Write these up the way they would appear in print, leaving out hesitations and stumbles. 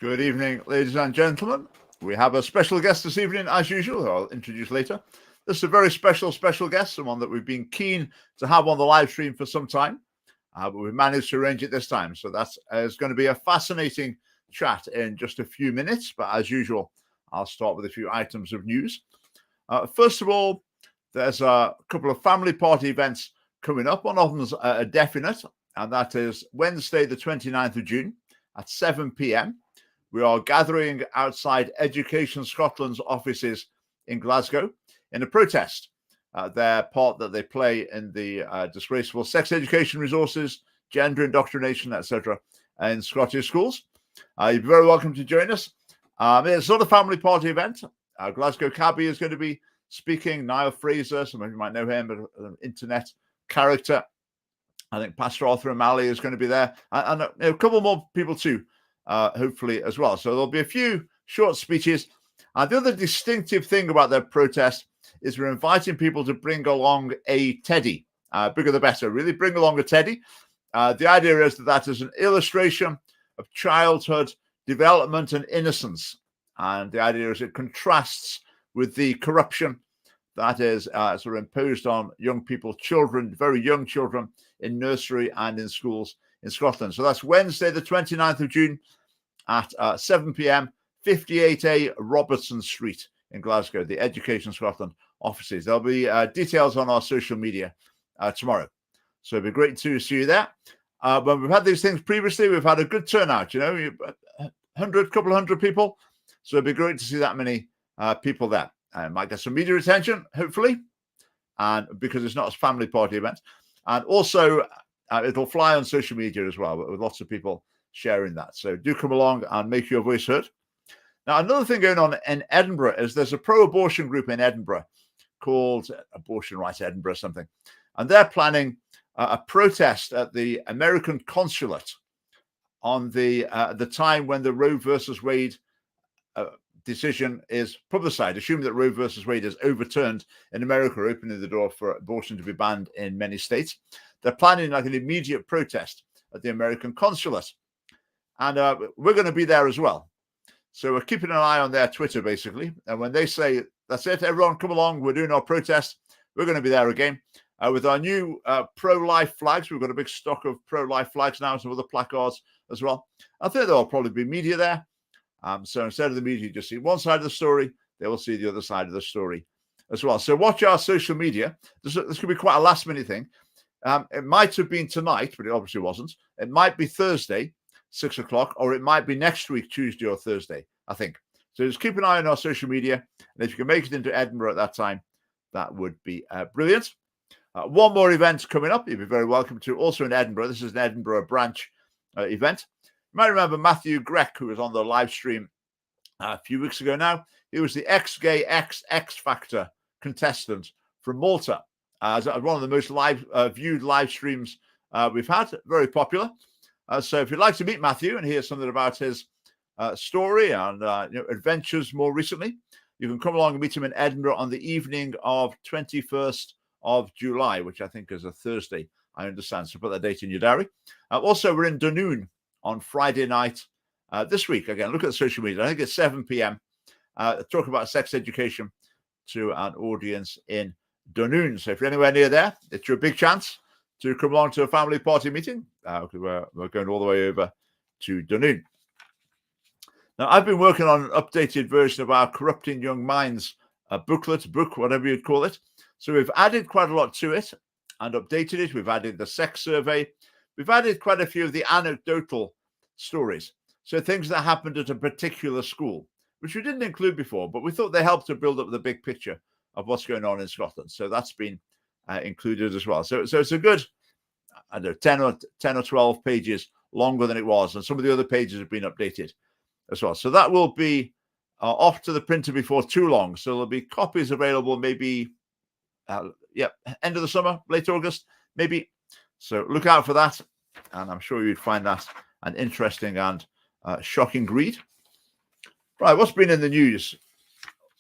Good evening, ladies and gentlemen. We have a special guest this evening, as usual, who I'll introduce later. This is a very special guest, someone that we've been keen to have on the live stream for some time, but we've managed to arrange it this time. So that's going to be a fascinating chat in just a few minutes. But as usual, I'll start with a few items of news. First of all, there's a couple of family party events coming up. One of them's a definite, and that is Wednesday, the 29th of June at 7 p.m. We are gathering outside Education Scotland's offices in Glasgow in a protest. Their part that they play in the disgraceful sex education resources, gender indoctrination, etc., in Scottish schools. You're very welcome to join us. It's not a family party event. Glasgow Cabby is going to be speaking. Niall Fraser, some of you might know him, but an internet character. I think Pastor Arthur O'Malley is going to be there, and a couple more people too. Hopefully as well. So there'll be a few short speeches. The other distinctive thing about their protest is we're inviting people to bring along a teddy. Bigger the better, really. Bring along a teddy. The idea is that is an illustration of childhood development and innocence. And the idea is it contrasts with the corruption that is sort of imposed on young people, children, very young children in nursery and in schools in Scotland. So that's Wednesday, the 29th of June at 7 p.m, 58A Robertson Street in Glasgow, the Education Scotland offices. There'll be details on our social media tomorrow. So it'd be great to see you there. When we've had these things previously, we've had a good turnout, couple of hundred people. So it'd be great to see that many people there. Might get some media attention, hopefully, and because it's not a family party event. And also, it'll fly on social media as well, with lots of people sharing that. So do come along and make your voice heard. Now, another thing going on in Edinburgh is there's a pro-abortion group in Edinburgh called Abortion Rights Edinburgh something. And they're planning a protest at the American consulate on the time when the Roe versus Wade decision is publicized, assuming that Roe versus Wade is overturned in America, opening the door for abortion to be banned in many states. They're planning like an immediate protest at the American consulate. And we're going to be there as well. So we're keeping an eye on their Twitter, basically. And when they say, that's it, everyone come along, we're doing our protest, we're going to be there again. With our new pro-life flags, we've got a big stock of pro-life flags now, some other placards as well. I think there'll probably be media there. So instead of the media just see one side of the story, they will see the other side of the story as well. So watch our social media. This could be quite a last-minute thing. It might have been tonight, but it obviously wasn't. It might be Thursday, 6 o'clock, or it might be next week, Tuesday or Thursday, I think. So just keep an eye on our social media. And if you can make it into Edinburgh at that time, that would be brilliant. One more event coming up. You'd be very welcome to, also in Edinburgh. This is an Edinburgh branch event. You might remember Matthew Greck, who was on the live stream a few weeks ago now. He was the ex-gay X Factor contestant from Malta. As one of the most viewed live streams we've had. Very popular. So if you'd like to meet Matthew and hear something about his story and adventures more recently, you can come along and meet him in Edinburgh on the evening of 21st of July, which I think is a Thursday, I understand. So put that date in your diary. Also, we're in Dunoon on Friday night this week. Again, look at the social media. I think it's 7 p.m. Talk about sex education to an audience in Dunoon. So if you're anywhere near there, it's your big chance to come along to a family party meeting. We're going all the way over to Dunoon. Now, I've been working on an updated version of our Corrupting Young Minds book, whatever you'd call it. So we've added quite a lot to it and updated it. We've added the sex survey. We've added quite a few of the anecdotal stories. So things that happened at a particular school, which we didn't include before, but we thought they helped to build up the big picture of what's going on in Scotland. So that's been included as well. So it's a good, I don't know, 10 or 12 pages longer than it was. And some of the other pages have been updated as well. So that will be off to the printer before too long. So there'll be copies available maybe, end of the summer, late August, maybe. So look out for that. And I'm sure you'd find that an interesting and shocking read. Right, what's been in the news?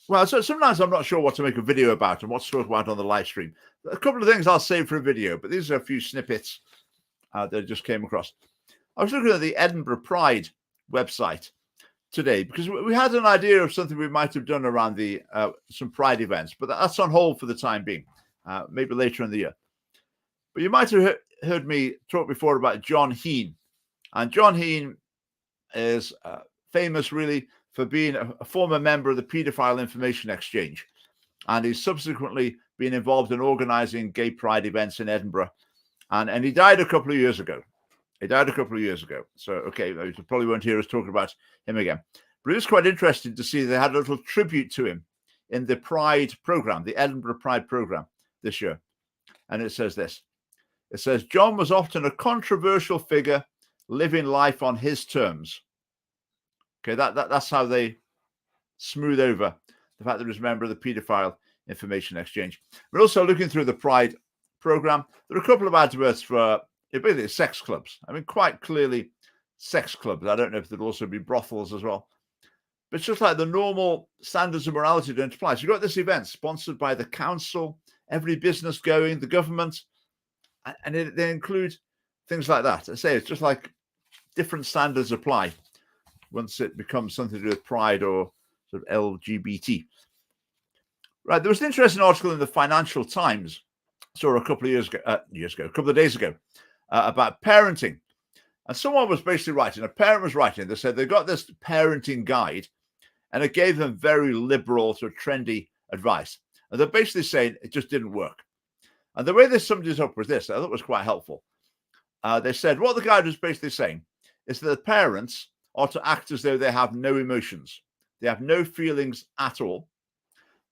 Well, so sometimes I'm not sure what to make a video about and what to talk about on the live stream. A couple of things I'll save for a video, but these are a few snippets that I just came across. I was looking at the Edinburgh Pride website, today, because we had an idea of something we might have done around the some Pride events, but that's on hold for the time being, maybe later in the year. But you might have heard me talk before about John Heen. And John Heen is famous, really, for being a former member of the Paedophile Information Exchange. And he's subsequently been involved in organizing gay pride events in Edinburgh. And he died a couple of years ago. So, okay, you probably won't hear us talking about him again. But it was quite interesting to see they had a little tribute to him in the Pride program, the Edinburgh Pride program this year. And it says this. It says, John was often a controversial figure living life on his terms. Okay, that's how they smooth over the fact that he was a member of the Paedophile Information Exchange. We're also looking through the Pride program. There are a couple of adverts for basically sex clubs. I mean, quite clearly sex clubs. I don't know if there'd also be brothels as well. But it's just like the normal standards of morality don't apply. So you've got this event sponsored by the council, every business going, the government, and they include things like that. I say it's just like different standards apply once it becomes something to do with pride or sort of LGBT. Right, there was an interesting article in the Financial Times, saw a couple of days ago, about parenting. And someone was basically writing, a parent was writing, they said they got this parenting guide and it gave them very liberal, sort of trendy advice. And they're basically saying it just didn't work. And the way they summed it up was this, I thought was quite helpful. They said what the guide was basically saying is that the parents are to act as though they have no emotions. They have no feelings at all.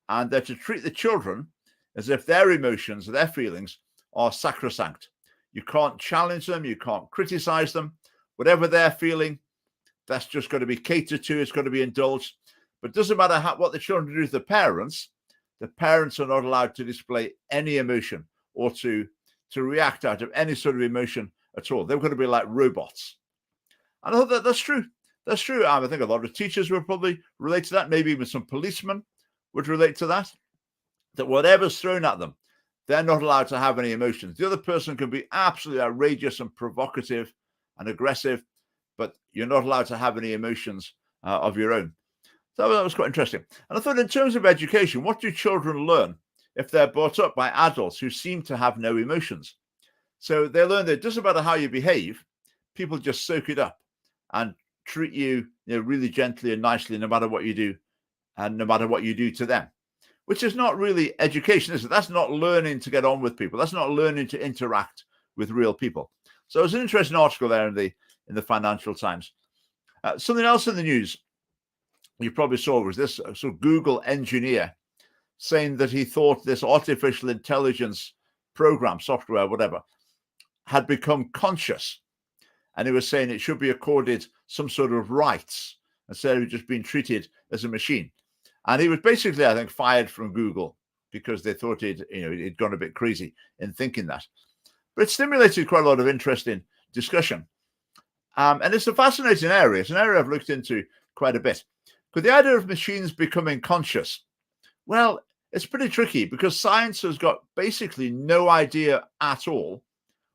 And they're to treat the children as if their emotions, their feelings are sacrosanct. You can't challenge them. You can't criticize them. Whatever they're feeling, that's just going to be catered to. It's going to be indulged. But it doesn't matter what the children do to the parents are not allowed to display any emotion or to react out of any sort of emotion at all. They're going to be like robots. And I thought that's true. That's true. I think a lot of teachers would probably relate to that. Maybe even some policemen would relate to that. That whatever's thrown at them, they're not allowed to have any emotions. The other person can be absolutely outrageous and provocative and aggressive, but you're not allowed to have any emotions of your own. So that was quite interesting. And I thought in terms of education, what do children learn if they're brought up by adults who seem to have no emotions? So they learn that it doesn't matter how you behave, people just soak it up and treat you, really gently and nicely no matter what you do and no matter what you do to them, which is not really education, is it? That's not learning to get on with people. That's not learning to interact with real people. So it was an interesting article there in the Financial Times. Something else in the news you probably saw was this sort of Google engineer saying that he thought this artificial intelligence program, software, whatever, had become conscious. And he was saying it should be accorded some sort of rights instead of just being treated as a machine. And he was basically, I think, fired from Google because they thought he'd gone a bit crazy in thinking that. But it stimulated quite a lot of interesting discussion. And it's a fascinating area. It's an area I've looked into quite a bit. But the idea of machines becoming conscious, well, it's pretty tricky because science has got basically no idea at all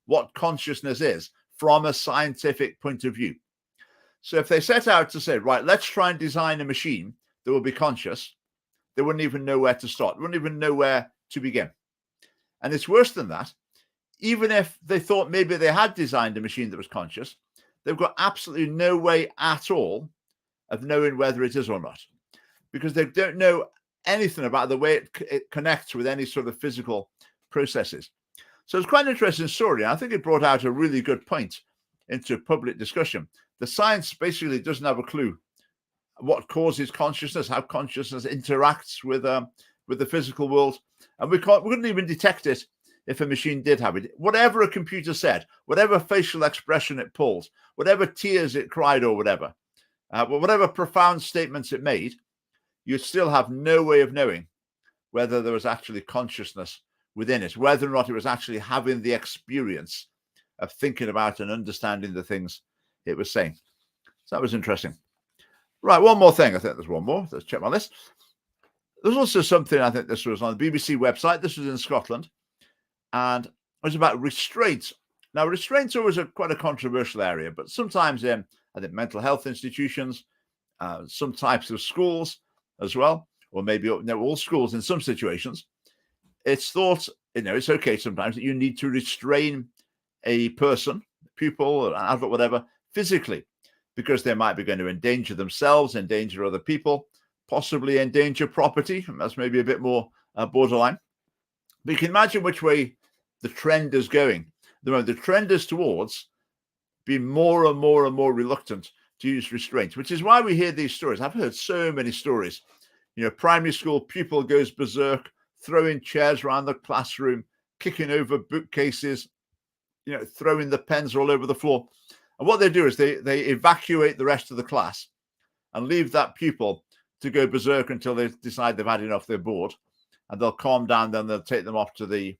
what consciousness is from a scientific point of view. So if they set out to say, right, let's try and design a machine that will be conscious, they wouldn't even know where to start. They wouldn't even know where to begin. And it's worse than that. Even if they thought maybe they had designed a machine that was conscious, they've got absolutely no way at all of knowing whether it is or not, because they don't know anything about the way it connects with any sort of physical processes. So it's quite an interesting story. I think it brought out a really good point into public discussion. The science basically doesn't have a clue what causes consciousness, how consciousness interacts with the physical world, and we couldn't even detect it if a machine did have it. Whatever a computer said, whatever facial expression it pulled, whatever tears it cried or whatever, whatever profound statements it made, you still have no way of knowing whether there was actually consciousness within it, whether or not it was actually having the experience of thinking about and understanding the things it was saying. So that was interesting. Right, one more thing. I think there's one more. Let's check my list. There's also something, I think this was on the BBC website. This was in Scotland. And it was about restraint. Now, restraint's always quite a controversial area, but sometimes in, I think, mental health institutions, some types of schools as well, or maybe all schools in some situations, it's thought, it's okay sometimes that you need to restrain a person, pupil, an adult, whatever, physically, because they might be going to endanger themselves, endanger other people, possibly endanger property. That's maybe a bit more borderline. But you can imagine which way the trend is going. The trend is towards being more and more and more reluctant to use restraint, which is why we hear these stories. I've heard so many stories. Primary school pupil goes berserk, throwing chairs around the classroom, kicking over bookcases, throwing the pens all over the floor. And what they do is they evacuate the rest of the class and leave that pupil to go berserk until they decide they've had enough, they're bored, and they'll calm down. Then they'll take them off to the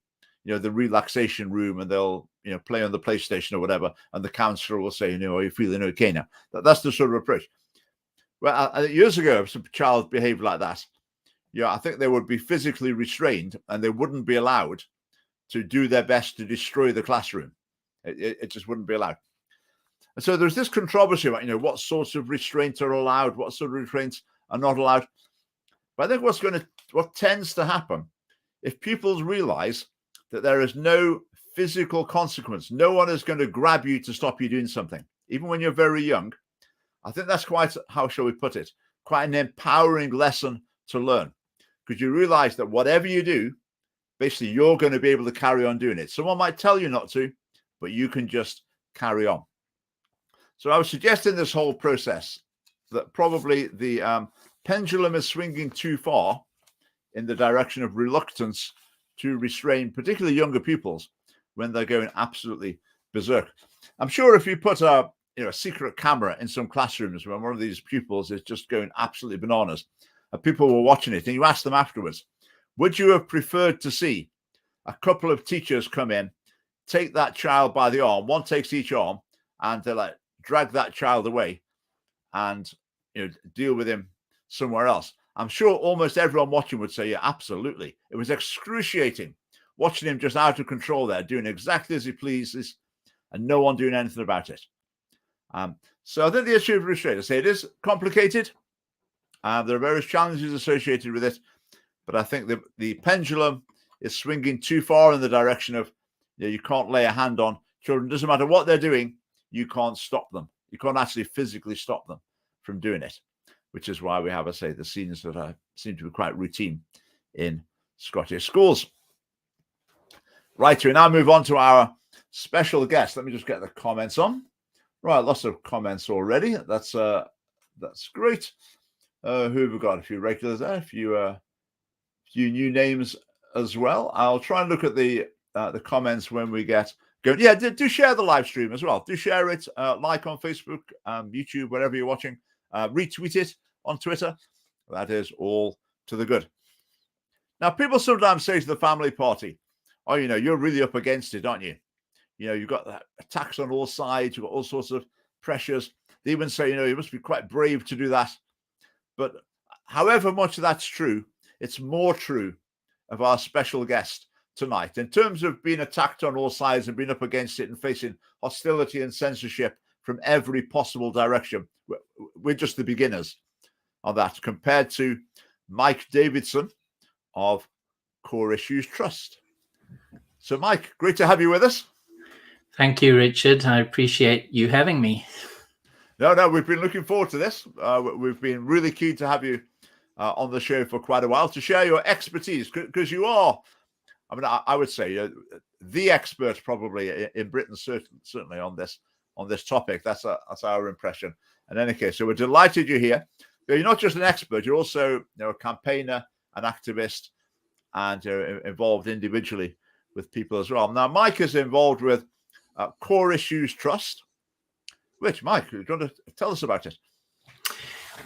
relaxation room, and they'll play on the PlayStation or whatever, and the counselor will say, are you feeling okay now? That's the sort of approach. Well, years ago, if some child behaved like that, I think they would be physically restrained, and they wouldn't be allowed to do their best to destroy the classroom. It just wouldn't be allowed. And so there's this controversy about what sorts of restraints are allowed, what sort of restraints are not allowed. But I think what tends to happen, if pupils realize that there is no physical consequence, no one is going to grab you to stop you doing something, even when you're very young, I think that's quite, how shall we put it, quite an empowering lesson to learn, because you realize that whatever you do, basically you're going to be able to carry on doing it. Someone might tell you not to, but you can just carry on. So I was suggesting this whole process that probably the pendulum is swinging too far in the direction of reluctance to restrain particularly younger pupils when they're going absolutely berserk. I'm sure if you put a secret camera in some classrooms when one of these pupils is just going absolutely bananas, and people were watching it, and you ask them afterwards, would you have preferred to see a couple of teachers come in, take that child by the arm, one takes each arm, and they're drag that child away and deal with him somewhere else? I'm sure almost everyone watching would say, yeah, absolutely. It was excruciating watching him just out of control there, doing exactly as he pleases, and no one doing anything about it. So I think the issue of restraint, I say, it is complicated. There are various challenges associated with it, but I think the pendulum is swinging too far in the direction of you can't lay a hand on children. Doesn't matter what they're doing, you can't stop them. You can't actually physically stop them from doing it, which is why we have, I say, the scenes that seem to be quite routine in Scottish schools. Right, we now move on to our special guest. Let me just get the comments on. Right, lots of comments already. That's great. Who have we got? A few regulars there, a few new names as well. I'll try and look at the comments when we get going. Yeah, do share the live stream as well. Do share it, like on Facebook, YouTube, wherever you're watching. Retweet it on Twitter. That is all to the good. Now, people sometimes say to the family party, oh, you're really up against it, aren't you? You've got attacks on all sides. You've got all sorts of pressures. They even say, you must be quite brave to do that. But however much that's true, it's more true of our special guest tonight. In terms of being attacked on all sides and being up against it and facing hostility and censorship from every possible direction, we're just the beginners on that compared to Mike Davidson of Core Issues Trust. So, Mike, great to have you with us. Thank you, Richard. I appreciate you having me. No, we've been looking forward to this. We've been really keen to have you on the show for quite a while to share your expertise, because you are, I would say, the expert probably in Britain, certainly on this topic. That's our impression. In any case, so we're delighted you're here. But you're not just an expert; you're also a campaigner, an activist, and involved individually with people as well. Now, Mike is involved with Core Issues Trust. Which, Mike, do you want to tell us about it?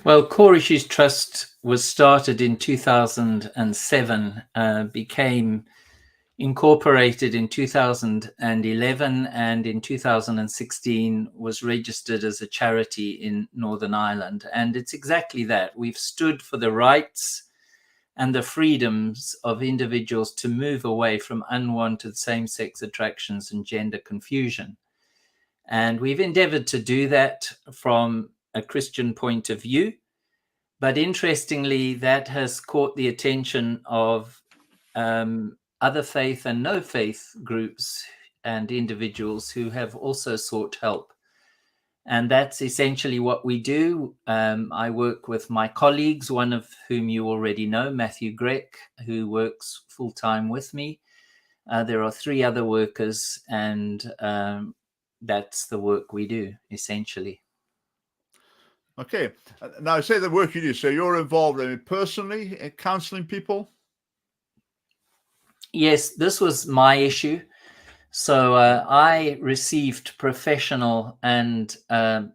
Well, Core Issues Trust was started in 2007, became incorporated in 2011, and in 2016 was registered as a charity in Northern Ireland. And it's exactly that. We've stood for the rights and the freedoms of individuals to move away from unwanted same-sex attractions and gender confusion. And we've endeavored to do that from a Christian point of view, But interestingly, that has caught the attention of other faith and no faith groups and individuals who have also sought help. And that's essentially what we do. I work with my colleagues, one of whom you already know, Matthew Greck, who works full-time with me. There are 3 other workers, and that's the work we do, essentially. Okay. Now, say the work you do. So you're involved personally in counseling people? Yes, this was my issue. So I received professional and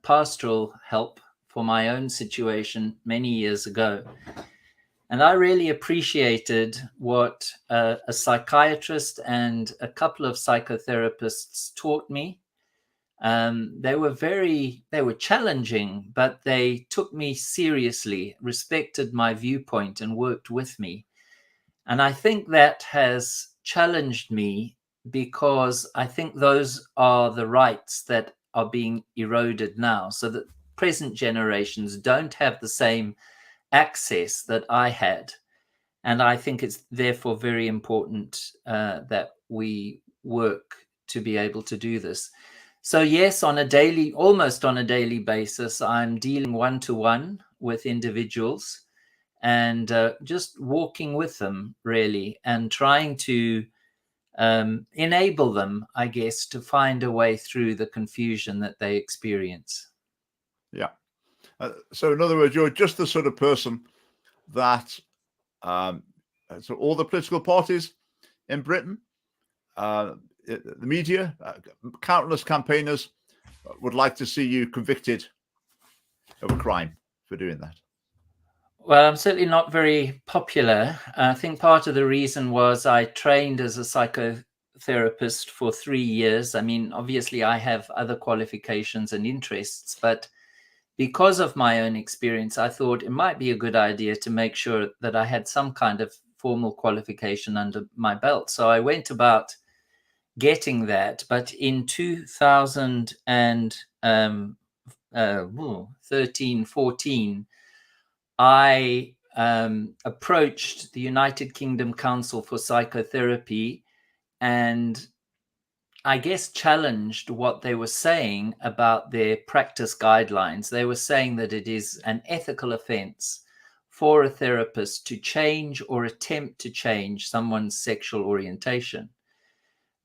pastoral help for my own situation many years ago. And I really appreciated what a psychiatrist and a couple of psychotherapists taught me. They were challenging, but they took me seriously, respected my viewpoint, and worked with me. And I think that has challenged me, because I think those are the rights that are being eroded now, so that present generations don't have the same access that I had. And I think it's therefore very important that we work to be able to do this. So yes, almost on a daily basis, I'm dealing one-to-one with individuals and just walking with them, really, and trying to enable them, I guess, to find a way through the confusion that they experience. Yeah. So in other words, you're just the sort of person that so all the political parties in Britain, the media, countless campaigners would like to see you convicted of a crime for doing that. Well, I'm certainly not very popular. I think part of the reason was I trained as a psychotherapist for 3 years. I mean, obviously, I have other qualifications and interests, but because of my own experience, I thought it might be a good idea to make sure that I had some kind of formal qualification under my belt. So I went about getting that. But in 2013, 14, I approached the United Kingdom Council for Psychotherapy and I guess challenged what they were saying about their practice guidelines. They were saying that it is an ethical offense for a therapist to change or attempt to change someone's sexual orientation.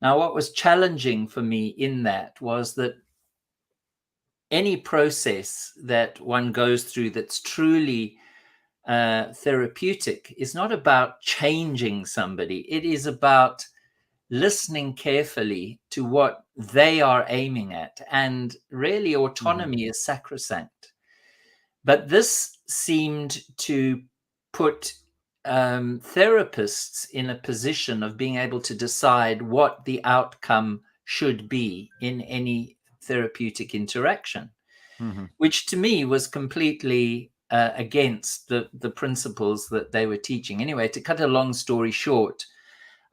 Now, what was challenging for me in that was that any process that one goes through that's truly therapeutic is not about changing somebody. It is about listening carefully to what they are aiming at. And really, autonomy is sacrosanct. But this seemed to put therapists in a position of being able to decide what the outcome should be in any therapeutic interaction, which to me was completely against the principles that they were teaching. Anyway, to cut a long story short,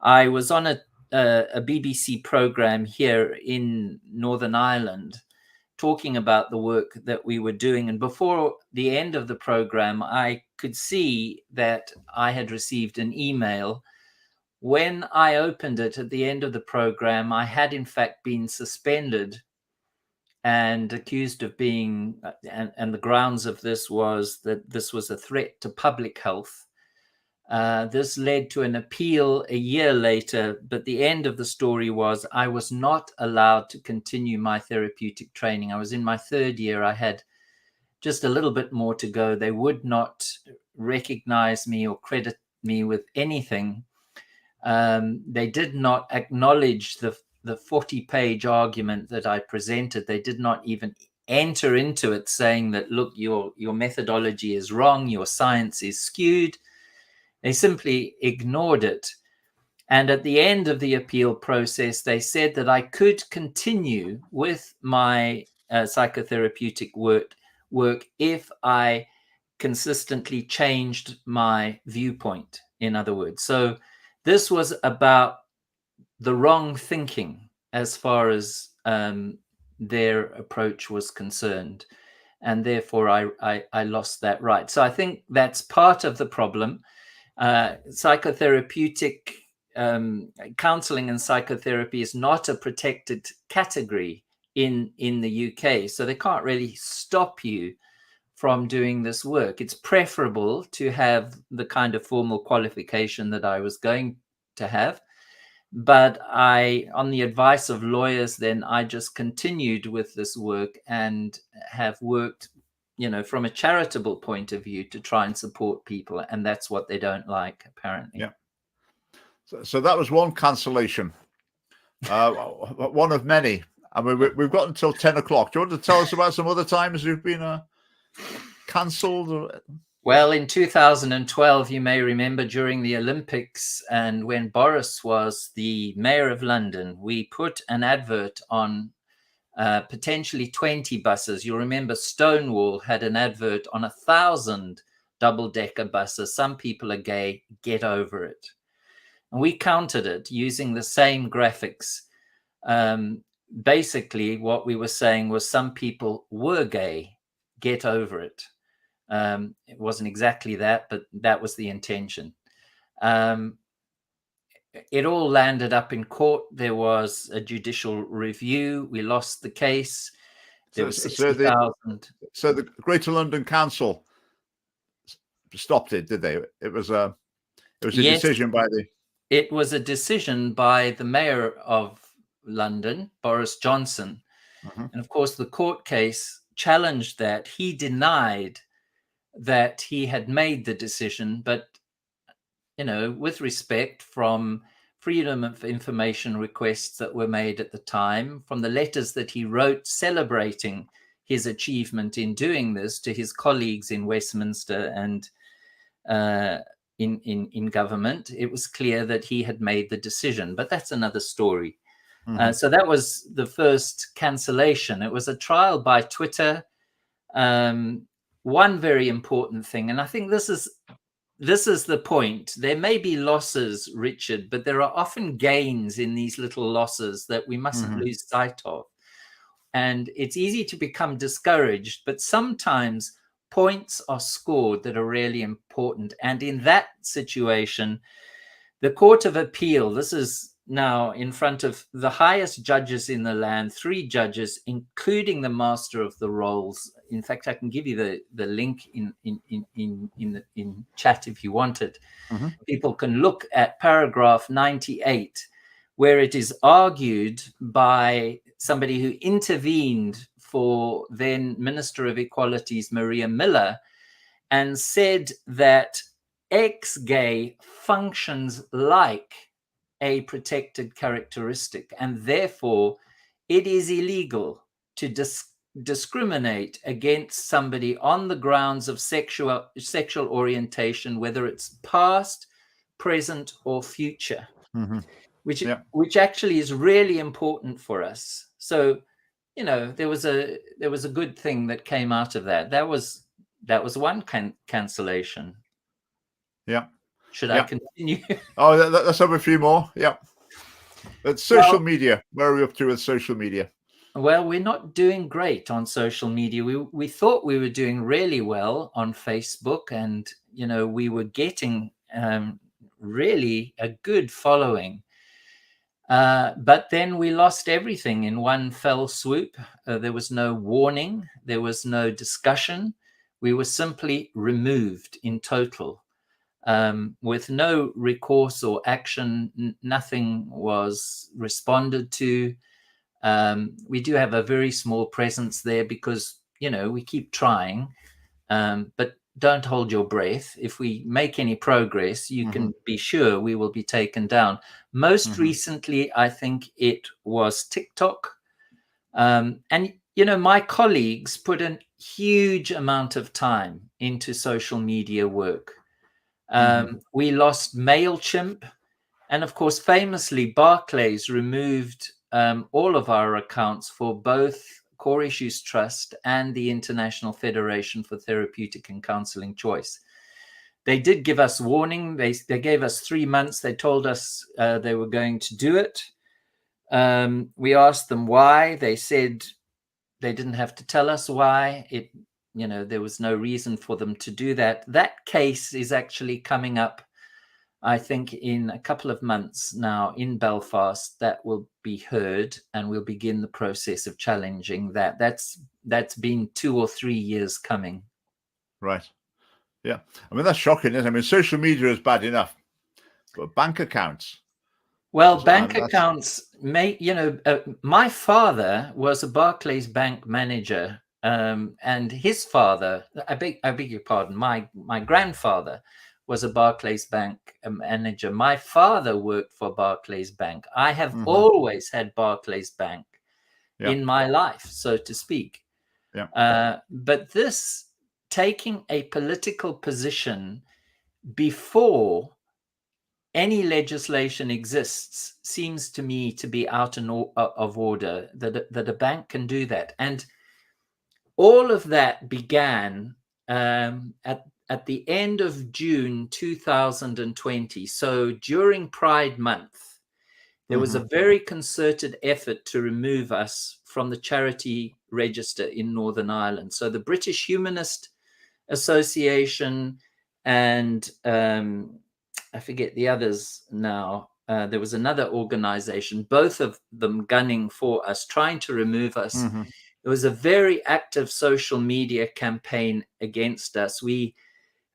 I was on a BBC program here in Northern Ireland talking about the work that we were doing. And before the end of the program, I could see that I had received an email. When I opened it at the end of the program, I had in fact been suspended and accused of being, and the grounds of this was that this was a threat to public health. This led to an appeal a year later, but the end of the story was I was not allowed to continue my therapeutic training. I was in my 3rd year. I had just a little bit more to go. They would not recognize me or credit me with anything. They did not acknowledge the 40-page argument that I presented. They did not even enter into it saying that, look, your methodology is wrong, your science is skewed. They simply ignored it. And at the end of the appeal process, they said that I could continue with my psychotherapeutic work if I consistently changed my viewpoint, in other words. So this was about the wrong thinking as far as their approach was concerned. and therefore I lost that right. So I think that's part of the problem. Psychotherapeutic counseling and psychotherapy is not a protected category in the UK, so they can't really stop you from doing this work. It's preferable to have the kind of formal qualification that I was going to have. But on the advice of lawyers, then I just continued with this work and have worked, from a charitable point of view to try and support people. And that's what they don't like, apparently. Yeah. So that was one cancellation, one of many. I mean, we've got until 10 o'clock. Do you want to tell us about some other times you've been cancelled? Well, in 2012, you may remember, during the Olympics, and when Boris was the mayor of London, we put an advert on potentially 20 buses. You'll remember Stonewall had an advert on 1,000 double-decker buses. Some people are gay, get over it. And we counted it using the same graphics. Basically, what we were saying was some people were gay, get over it. It wasn't exactly that, but that was the intention. It all landed up in court. There was a judicial review. We lost the case. There was 60,000. So the Greater London Council stopped it, did they? It was a Yes, decision by the. It was a decision by the mayor of London, Boris Johnson. Mm-hmm. And of course, the court case challenged that. He denied that he had made the decision, but with respect, from freedom of information requests that were made at the time, from the letters that he wrote celebrating his achievement in doing this to his colleagues in Westminster and in government, it was clear that he had made the decision. But that's another story. Mm-hmm. So that was the first cancellation. It was a trial by Twitter. One very important thing, and I think this is the point. There may be losses, Richard, but there are often gains in these little losses that we mustn't Mm-hmm. lose sight of. And it's easy to become discouraged, but sometimes points are scored that are really important. And in that situation, the Court of Appeal, this is now in front of the highest judges in the land, 3 judges, including the Master of the Rolls. In fact, I can give you the link in chat if you want it. Mm-hmm. People can look at paragraph 98, where it is argued by somebody who intervened for then Minister of Equalities, Maria Miller, and said that ex-gay functions like a protected characteristic, and therefore it is illegal to discriminate against somebody on the grounds of sexual orientation, whether it's past, present, or future. Mm-hmm. which actually is really important for us. So, there was a good thing that came out of that. That was one cancellation. Yeah. Should I continue? Oh, let's have a few more. Yeah. But social media, where are we up to with social media? Well, we're not doing great on social media. We thought we were doing really well on Facebook, and we were getting really a good following. But then we lost everything in one fell swoop. There was no warning. There was no discussion. We were simply removed in total. With no recourse or action, nothing was responded to. We do have a very small presence there because, we keep trying, but don't hold your breath. If we make any progress, you can be sure we will be taken down. Most recently, I think it was TikTok. And, my colleagues put a huge amount of time into social media work. We lost MailChimp. And of course, famously, Barclays removed all of our accounts for both Core Issues Trust and the International Federation for Therapeutic and Counseling Choice. They did give us warning. They gave us 3 months. They told us they were going to do it. We asked them why. They said they didn't have to tell us why. there was no reason for them to do that. That case is actually coming up, I think, in a couple of months now in Belfast. That will be heard, and we'll begin the process of challenging that. That's been 2 or 3 years coming. Right. Yeah. I mean, that's shocking, isn't it? I mean, social media is bad enough, but bank accounts. Well, bank accounts my father was a Barclays Bank manager, and his father, I beg your pardon, my grandfather was a Barclays Bank manager. My father worked for Barclays Bank. I have always had Barclays Bank in my life, so to speak. Yeah. But this taking a political position before any legislation exists seems to me to be out of order, that a bank can do that. And all of that began at the end of June 2020. So during Pride Month, there was a very concerted effort to remove us from the charity register in Northern Ireland. So the British Humanist Association and I forget the others now. There was another organization, both of them gunning for us, trying to remove us. It was a very active social media campaign against us. We,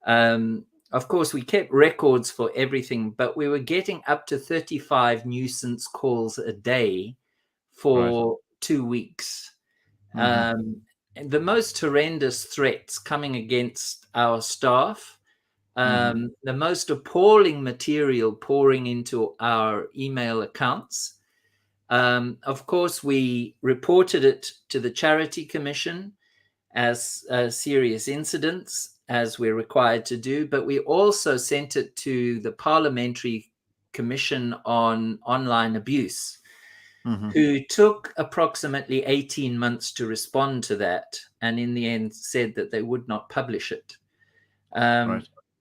of course, we kept records for everything, but we were getting up to 35 nuisance calls a day for 2 weeks. And the most horrendous threats coming against our staff. The most appalling material pouring into our email accounts. Of course, we reported it to the Charity Commission as serious incidents, as we're required to do, but we also sent it to the Parliamentary Commission on Online Abuse, who took approximately 18 months to respond to that, and in the end said that they would not publish it.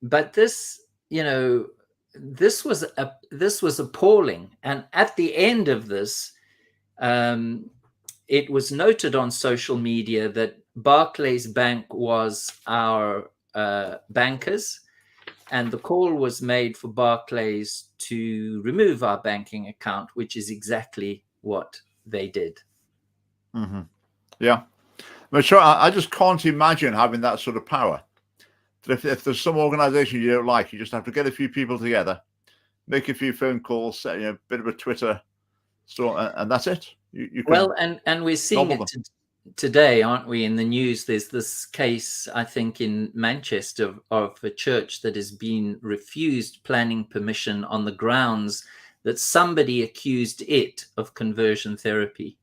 But this, this was appalling. And at the end of this, it was noted on social media that Barclays Bank was our bankers, and the call was made for Barclays to remove our banking account, which is exactly what they did. Yeah. But sure, I just can't imagine having that sort of power. If there's some organization you don't like, you just have to get a few people together, make a few phone calls, a bit of a Twitter store, and that's it. You well, and we're seeing it today, aren't we? In the news, there's this case, I think, in Manchester of a church that has been refused planning permission on the grounds that somebody accused it of conversion therapy.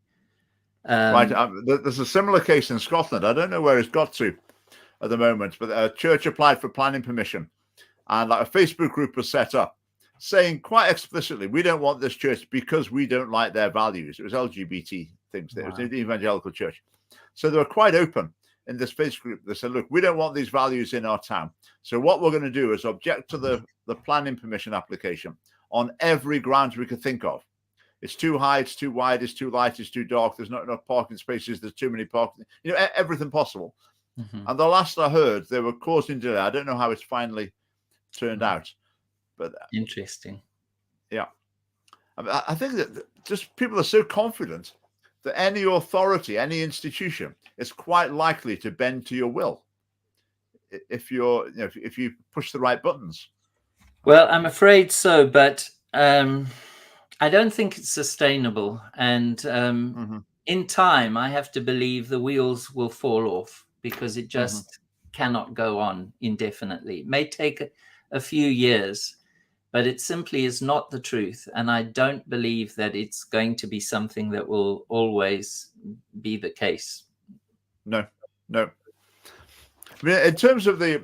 Right. There's a similar case in Scotland. I don't know where it's got to at the moment, but a church applied for planning permission, and like a Facebook group was set up saying quite explicitly, we don't want this church because we don't like their values. It was LGBT things. Wow. It was the evangelical church. So they were quite open in this Facebook group. They said, look, we don't want these values in our town. So what we're going to do is object to the planning permission application on every ground we could think of. It's too high, it's too wide, it's too light, it's too dark, there's not enough parking spaces, there's too many parking, everything possible. And the last I heard, they were causing delay. I don't know how it's finally turned out, but interesting. Yeah, I think that just people are so confident that any authority, any institution, is quite likely to bend to your will if if you push the right buttons. Well, I'm afraid so, but I don't think it's sustainable. And in time, I have to believe the wheels will fall off, because it just cannot go on indefinitely. It may take a few years, but it simply is not the truth. And I don't believe that it's going to be something that will always be the case. No. I mean, in terms of the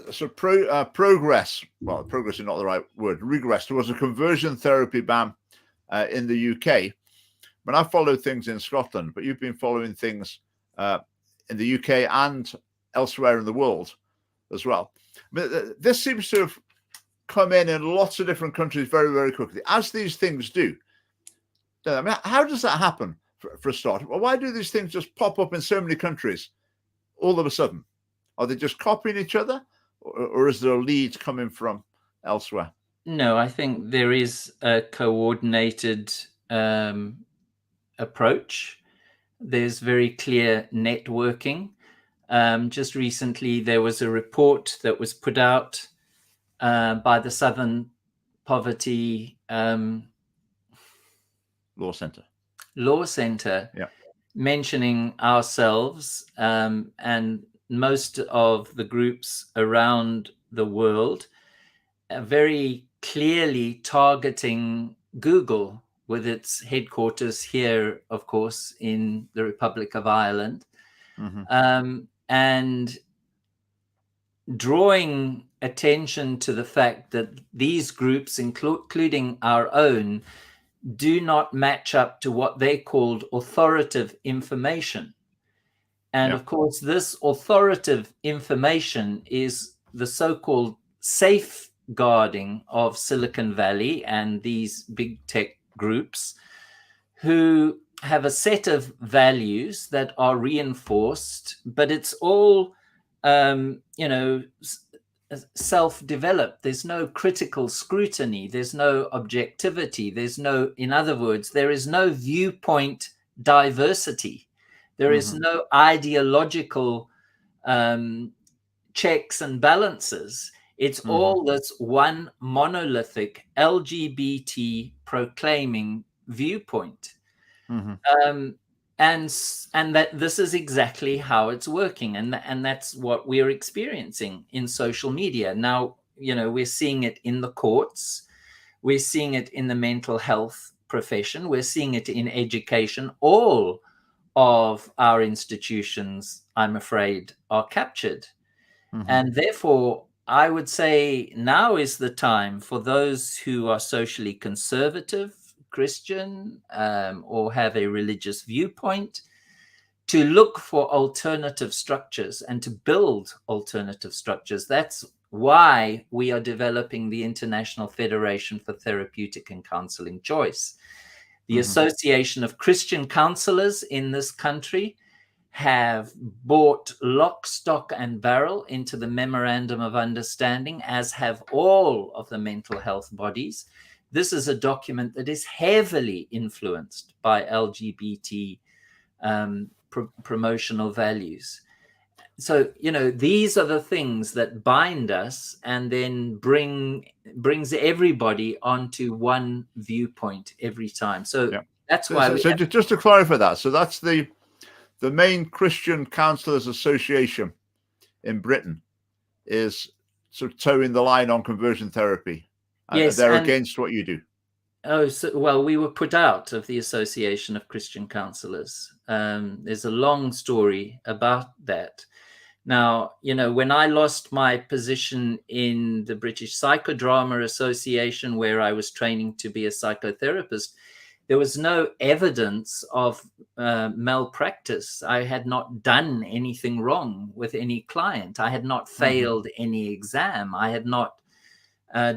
sort of progress, well, progress is not the right word, regress towards a conversion therapy ban in the UK. I mean, I followed things in Scotland, but you've been following things in the UK and elsewhere in the world as well. I mean, this seems to have come in lots of different countries very, very quickly, as these things do. I mean, how does that happen for a start? Well, why do these things just pop up in so many countries all of a sudden? Are they just copying each other, or is there a lead coming from elsewhere? No, I think there is a coordinated approach. There's very clear networking. Just recently, there was a report that was put out by the Southern Poverty Law Center. Yeah. Mentioning ourselves and most of the groups around the world, very clearly targeting Google, with its headquarters here, of course, in the Republic of Ireland, and drawing attention to the fact that these groups, including our own, do not match up to what they called authoritative information. And of course, this authoritative information is the so-called safeguarding of Silicon Valley and these big tech groups, who have a set of values that are reinforced, but it's all, self-developed. There's no critical scrutiny. There's no objectivity. In other words, there is no viewpoint diversity. There is no ideological checks and balances. It's all this one monolithic LGBT proclaiming viewpoint. And that this is exactly how it's working. And that's what we're experiencing in social media. Now, we're seeing it in the courts. We're seeing it in the mental health profession. We're seeing it in education. All of our institutions, I'm afraid, are captured. And therefore, I would say now is the time for those who are socially conservative, Christian, or have a religious viewpoint, to look for alternative structures and to build alternative structures. That's why we are developing the International Federation for Therapeutic and Counseling Choice. The Association of Christian Counselors in this country have bought lock, stock, and barrel into the Memorandum of Understanding, as have all of the mental health bodies. This is a document that is heavily influenced by LGBT promotional values. So, these are the things that bind us and then brings everybody onto one viewpoint every time. So that's why. So just to clarify that, so that's the main Christian Counselors Association in Britain is sort of towing the line on conversion therapy. Yes, they're against what you do. Oh, well, we were put out of the Association of Christian Counselors. There's a long story about that. Now, when I lost my position in the British Psychodrama Association, where I was training to be a psychotherapist, there was no evidence of malpractice. I had not done anything wrong with any client. I had not failed any exam. I had not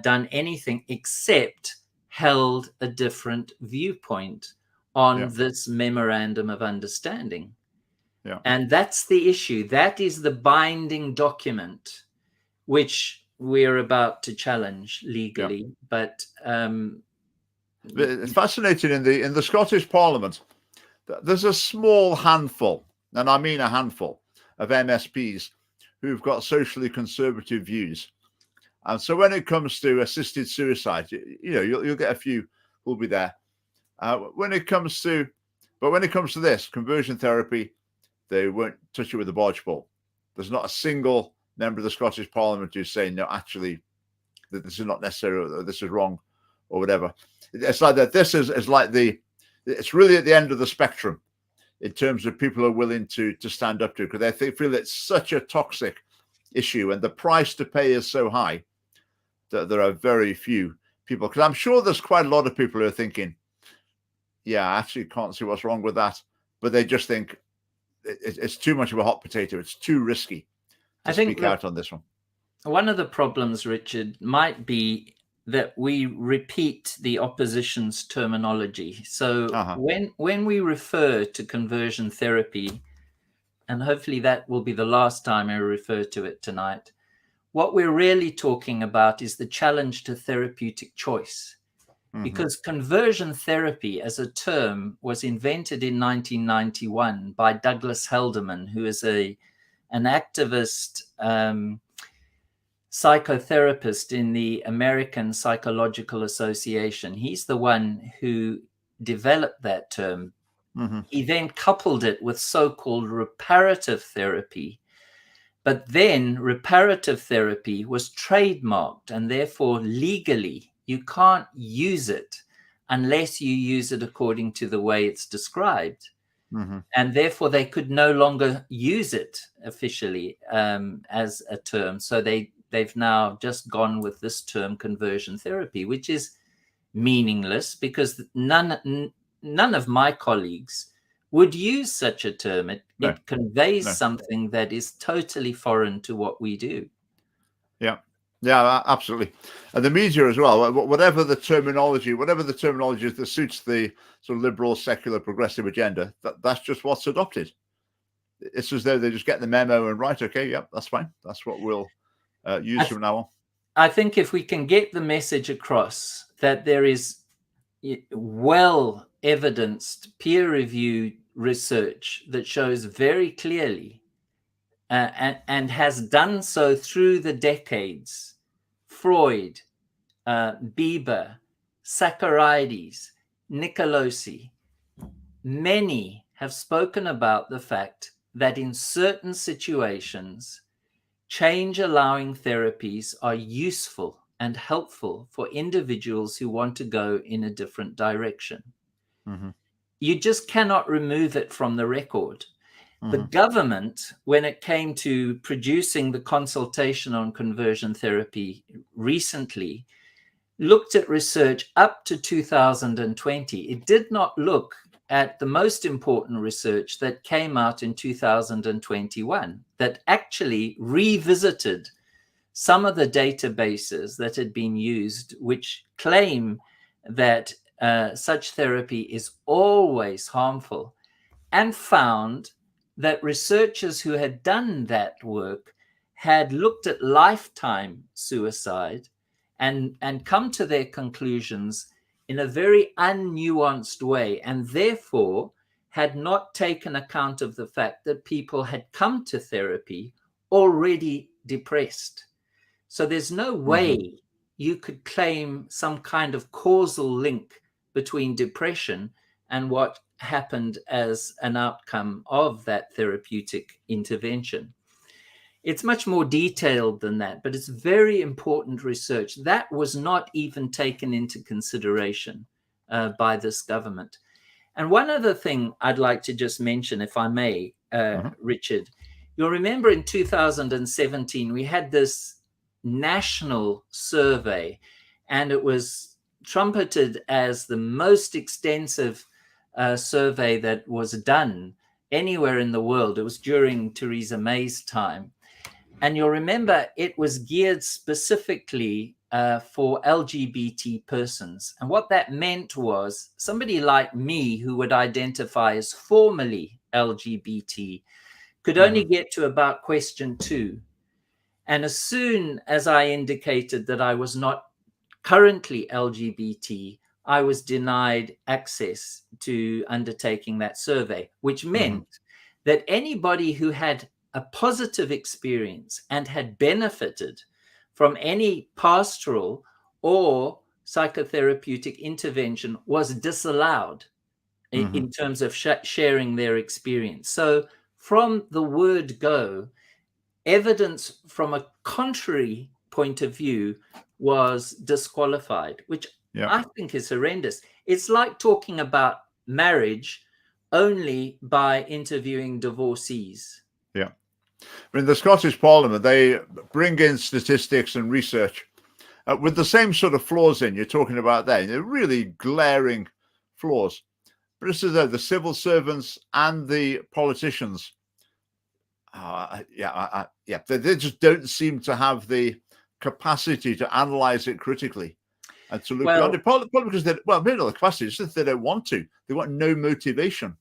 done anything except held a different viewpoint on this Memorandum of Understanding. And that's the issue. That is the binding document which we're about to challenge legally. But it's fascinating. In the Scottish Parliament, there's a small handful, and I mean a handful, of MSPs who've got socially conservative views. And so when it comes to assisted suicide, you'll get a few who'll be there. When it comes to this conversion therapy, they won't touch it with a barge pole. There's not a single member of the Scottish Parliament who's saying, no, actually, this is not necessary, or this is wrong, or whatever. It's like that. This is like it's really at the end of the spectrum in terms of people who are willing to stand up to it, because they feel it's such a toxic issue and the price to pay is so high that there are very few people. Because I'm sure there's quite a lot of people who are thinking, yeah, I actually can't see what's wrong with that. But they just think it's too much of a hot potato. It's too risky to speak out on this one. One of the problems, Richard, might be that we repeat the opposition's terminology. So when we refer to conversion therapy, and hopefully that will be the last time I refer to it tonight, what we're really talking about is the challenge to therapeutic choice. Because conversion therapy as a term was invented in 1991 by Douglas Haldeman, who is an activist psychotherapist in the American Psychological Association. He's the one who developed that term. He then coupled it with so-called reparative therapy. But then reparative therapy was trademarked, and therefore legally you can't use it unless you use it according to the way it's described. And therefore they could no longer use it officially as a term. So they've now just gone with this term conversion therapy, which is meaningless because none of my colleagues would use such a term. It conveys something that is totally foreign to what we do. Yeah, absolutely. And the media as well, whatever the terminology is that suits the sort of liberal, secular, progressive agenda, that's just what's adopted. It's as though they just get the memo and right, okay, yeah, that's fine. That's what we'll use from now on. I think if we can get the message across that there is well evidenced peer-reviewed research that shows very clearly and has done so through the decades, Freud, Bieber, Sacharides, Nicolosi, many have spoken about the fact that in certain situations, change-allowing therapies are useful and helpful for individuals who want to go in a different direction. You just cannot remove it from the record. The government, when it came to producing the consultation on conversion therapy recently, looked at research up to 2020. It did not look at the most important research that came out in 2021 that actually revisited some of the databases that had been used, which claim that such therapy is always harmful, and found that researchers who had done that work had looked at lifetime suicide and come to their conclusions in a very unnuanced way, and therefore had not taken account of the fact that people had come to therapy already depressed. So there's no way you could claim some kind of causal link between depression and what happened as an outcome of that therapeutic intervention. It's much more detailed than that, but it's very important research that was not even taken into consideration by this government. And one other thing I'd like to just mention, if I may, Richard, you'll remember in 2017, we had this national survey, and it was trumpeted as the most extensive survey that was done anywhere in the world. It was during Theresa May's time. And you'll remember it was geared specifically for LGBT persons. And what that meant was somebody like me who would identify as formerly LGBT could only get to about question 2. And as soon as I indicated that I was not currently LGBT, I was denied access to undertaking that survey, which meant that anybody who had a positive experience and had benefited from any pastoral or psychotherapeutic intervention was disallowed in terms of sharing their experience. So from the word go, evidence from a contrary point of view was disqualified, which I think is horrendous. It's like talking about marriage only by interviewing divorcees. I mean, the Scottish Parliament, they bring in statistics and research with the same sort of flaws in you're talking about there. They're really glaring flaws. But it's as though the civil servants and the politicians, they just don't seem to have the capacity to analyze it critically and to look beyond it. Probably because maybe not the capacity, it's just they don't want to. They want no motivation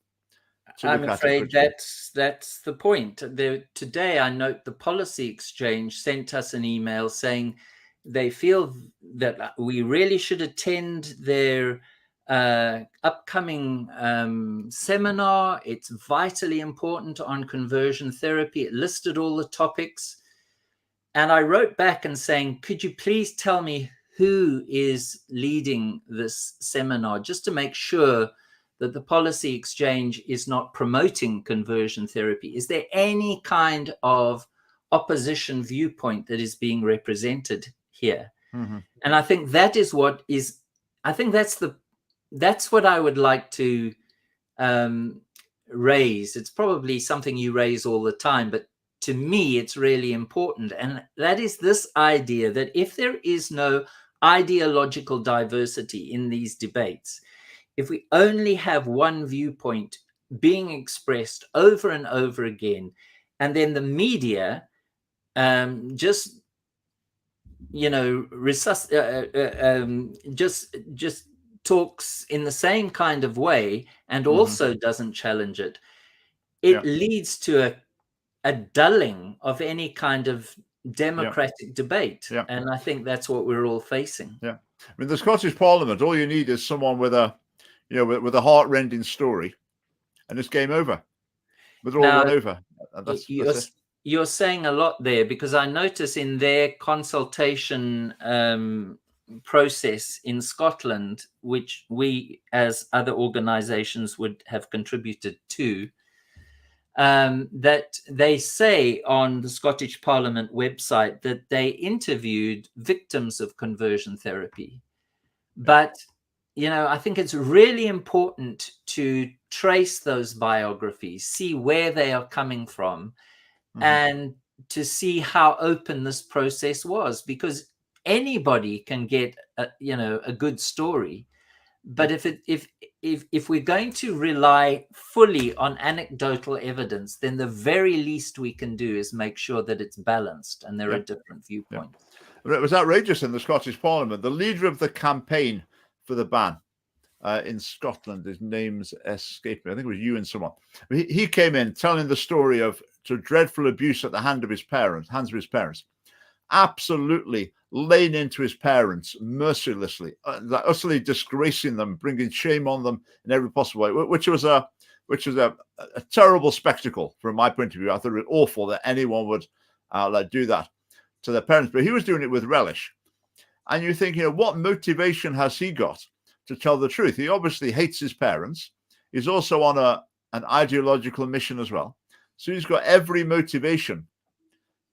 I'm afraid that's the point. Today, I note the Policy Exchange sent us an email saying they feel that we really should attend their upcoming seminar. It's vitally important on conversion therapy. It listed all the topics. And I wrote back and saying, could you please tell me who is leading this seminar, just to make sure that the Policy Exchange is not promoting conversion therapy? Is there any kind of opposition viewpoint that is being represented here? Mm-hmm. And I think that is what is, I think that's what I would like to raise. It's probably something you raise all the time, but to me, it's really important. And that is this idea that if there is no ideological diversity in these debates, if we only have one viewpoint being expressed over and over again, and then the media just talks in the same kind of way and also doesn't challenge it, it leads to a dulling of any kind of democratic debate. And I think that's what we're all facing. I mean, the Scottish Parliament, all you need is someone with a, with a heart-rending story, and it's game over. It's all run over. That's you're saying a lot there, because I notice in their consultation process in Scotland, which we as other organizations would have contributed to, that they say on the Scottish Parliament website that they interviewed victims of conversion therapy. But, I think it's really important to trace those biographies, see where they are coming from, and to see how open this process was, because anybody can get a good story. But if we're going to rely fully on anecdotal evidence, then the very least we can do is make sure that it's balanced and there are different viewpoints. It was outrageous in the Scottish Parliament. The leader of the campaign for the ban in Scotland, his name's escaped me. I think it was you and someone. He came in telling the story of dreadful abuse at the hands of his parents. Absolutely laying into his parents mercilessly, utterly disgracing them, bringing shame on them in every possible way, which was a terrible spectacle from my point of view. I thought it was awful that anyone would do that to their parents, but he was doing it with relish. And you think, what motivation has he got to tell the truth? He obviously hates his parents. He's also on an ideological mission as well. So he's got every motivation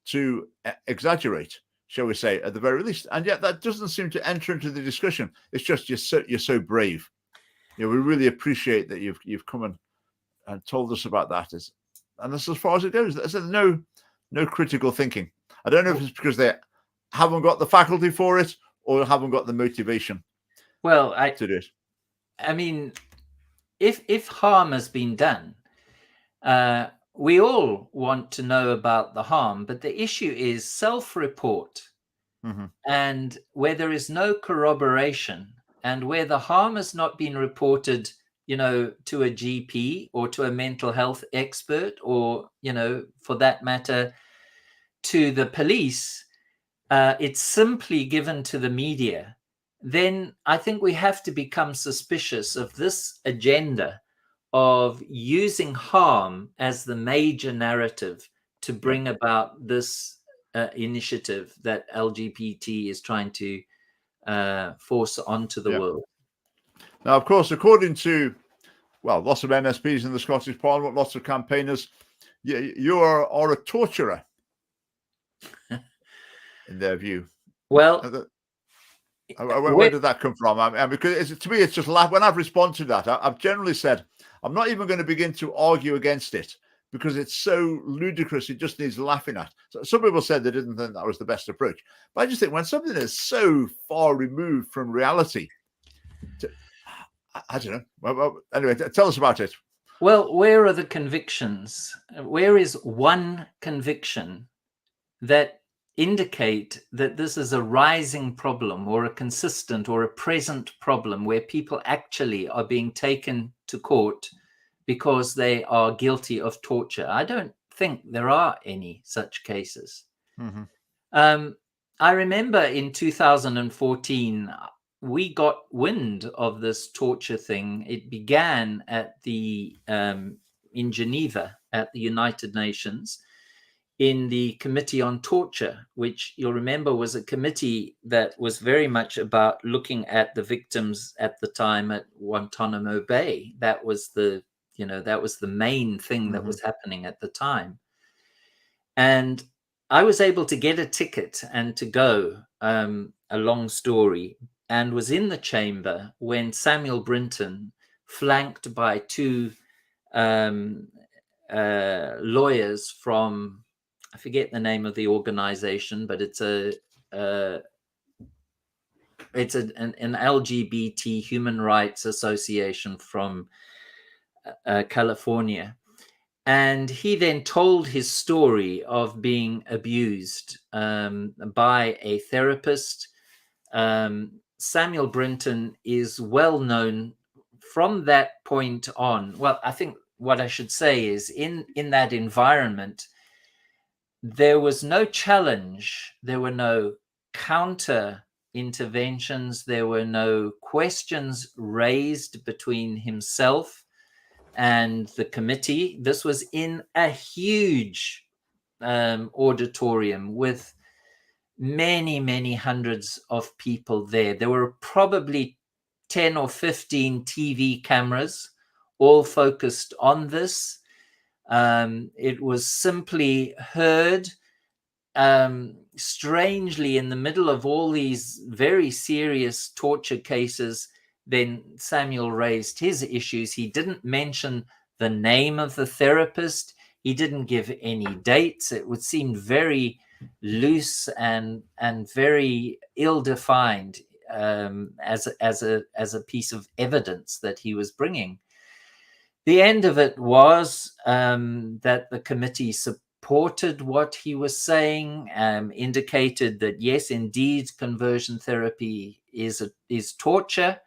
to exaggerate, shall we say, at the very least. And yet that doesn't seem to enter into the discussion. It's just you're so brave. We really appreciate that you've come and told us about that. And that's as far as it goes. There's no critical thinking. I don't know if it's because they haven't got the faculty for it or haven't got the motivation to do it. I mean, if harm has been done, we all want to know about the harm, but the issue is self-report. And where there is no corroboration and where the harm has not been reported, to a GP or to a mental health expert or, for that matter, to the police, it's simply given to the media, then I think we have to become suspicious of this agenda of using harm as the major narrative to bring about this initiative that LGBT is trying to force onto the world. Now, of course, according to, lots of MSPs in the Scottish Parliament, lots of campaigners, you are a torturer in their view. Well, where did that come from? Because to me, it's just when I've responded to that, I've generally said, I'm not even going to begin to argue against it because it's so ludicrous. It just needs laughing at. So some people said they didn't think that was the best approach. But I just think when something is so far removed from reality, I don't know. Well, anyway, tell us about it. Well, where are the convictions? Where is one conviction that indicate that this is a rising problem or a consistent or a present problem where people actually are being taken to court because they are guilty of torture. I don't think there are any such cases. I remember in 2014, we got wind of this torture thing. It began at in Geneva at the United Nations in the Committee on Torture, which you'll remember was a committee that was very much about looking at the victims at the time at Guantanamo Bay. That was the main thing that was happening at the time. And I was able to get a ticket and to go, a long story, and was in the chamber when Samuel Brinton, flanked by two lawyers from, I forget the name of the organization, but it's an LGBT human rights association from California. And he then told his story of being abused by a therapist. Samuel Brinton is well known from that point on. Well, I think what I should say is in that environment, there was no challenge. There were no counter interventions. There were no questions raised between himself and the committee. This was in a huge auditorium with many, many hundreds of people there. There were probably 10 or 15 TV cameras, all focused on this. It was simply heard. Strangely, in the middle of all these very serious torture cases, then Samuel raised his issues. He didn't mention the name of the therapist. He didn't give any dates. It would seem very loose and very ill-defined as a piece of evidence that he was bringing. The end of it was that the committee supported what he was saying, indicated that yes, indeed, conversion therapy is torture.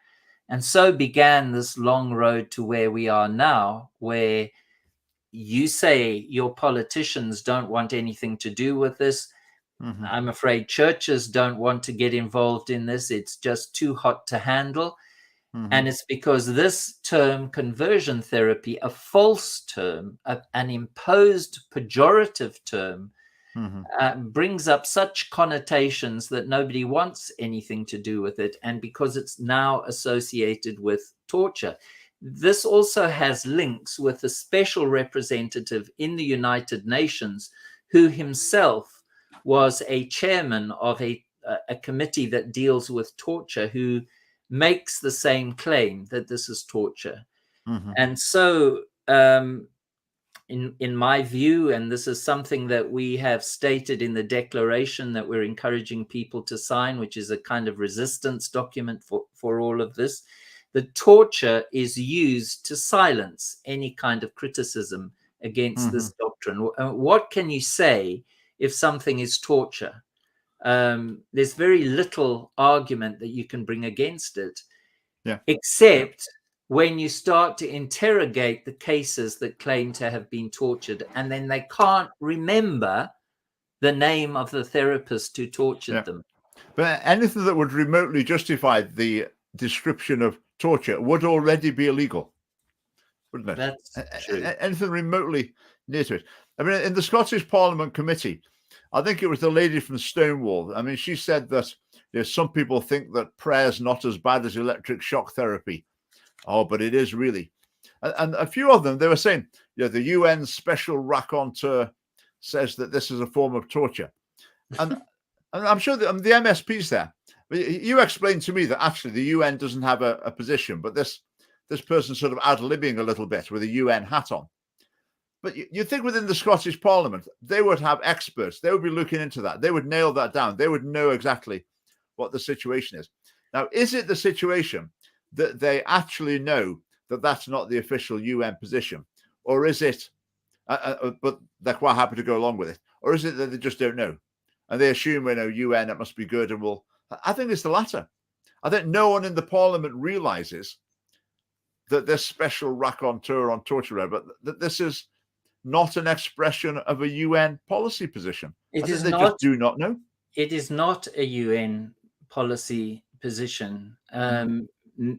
And so began this long road to where we are now, where you say your politicians don't want anything to do with this. I'm afraid churches don't want to get involved in this. It's just too hot to handle. And it's because this term, conversion therapy, a false term, an imposed pejorative term, brings up such connotations that nobody wants anything to do with it. And because it's now associated with torture. This also has links with a special representative in the United Nations who himself was a chairman of a committee that deals with torture, who makes the same claim that this is torture. And so in my view, and this is something that we have stated in the declaration that we're encouraging people to sign, which is a kind of resistance document for all of this, that torture is used to silence any kind of criticism against this doctrine. What can you say if something is torture? There's very little argument that you can bring against it, except when you start to interrogate the cases that claim to have been tortured, and then they can't remember the name of the therapist who tortured them. But anything that would remotely justify the description of torture would already be illegal, wouldn't it? That's true. Anything remotely near to it. I mean, in the Scottish Parliament Committee, I think it was the lady from Stonewall. I mean, she said that some people think that prayer's not as bad as electric shock therapy. Oh, but it is really. And a few of them, they were saying, the UN special raconteur says that this is a form of torture. And I'm sure the MSP's there. You explained to me that actually the UN doesn't have a position, but this person sort of ad-libbing a little bit with a UN hat on. But you think within the Scottish Parliament, they would have experts. They would be looking into that. They would nail that down. They would know exactly what the situation is. Now, is it the situation that they actually know that that's not the official UN position? Or is it, but they're quite happy to go along with it? Or is it that they just don't know? And they assume, UN, it must be good, and I think it's the latter. I think no one in the Parliament realizes that this special raconteur on torture, but that this is not an expression of a UN policy position. It is they not. Just do not know. It is not a UN policy position.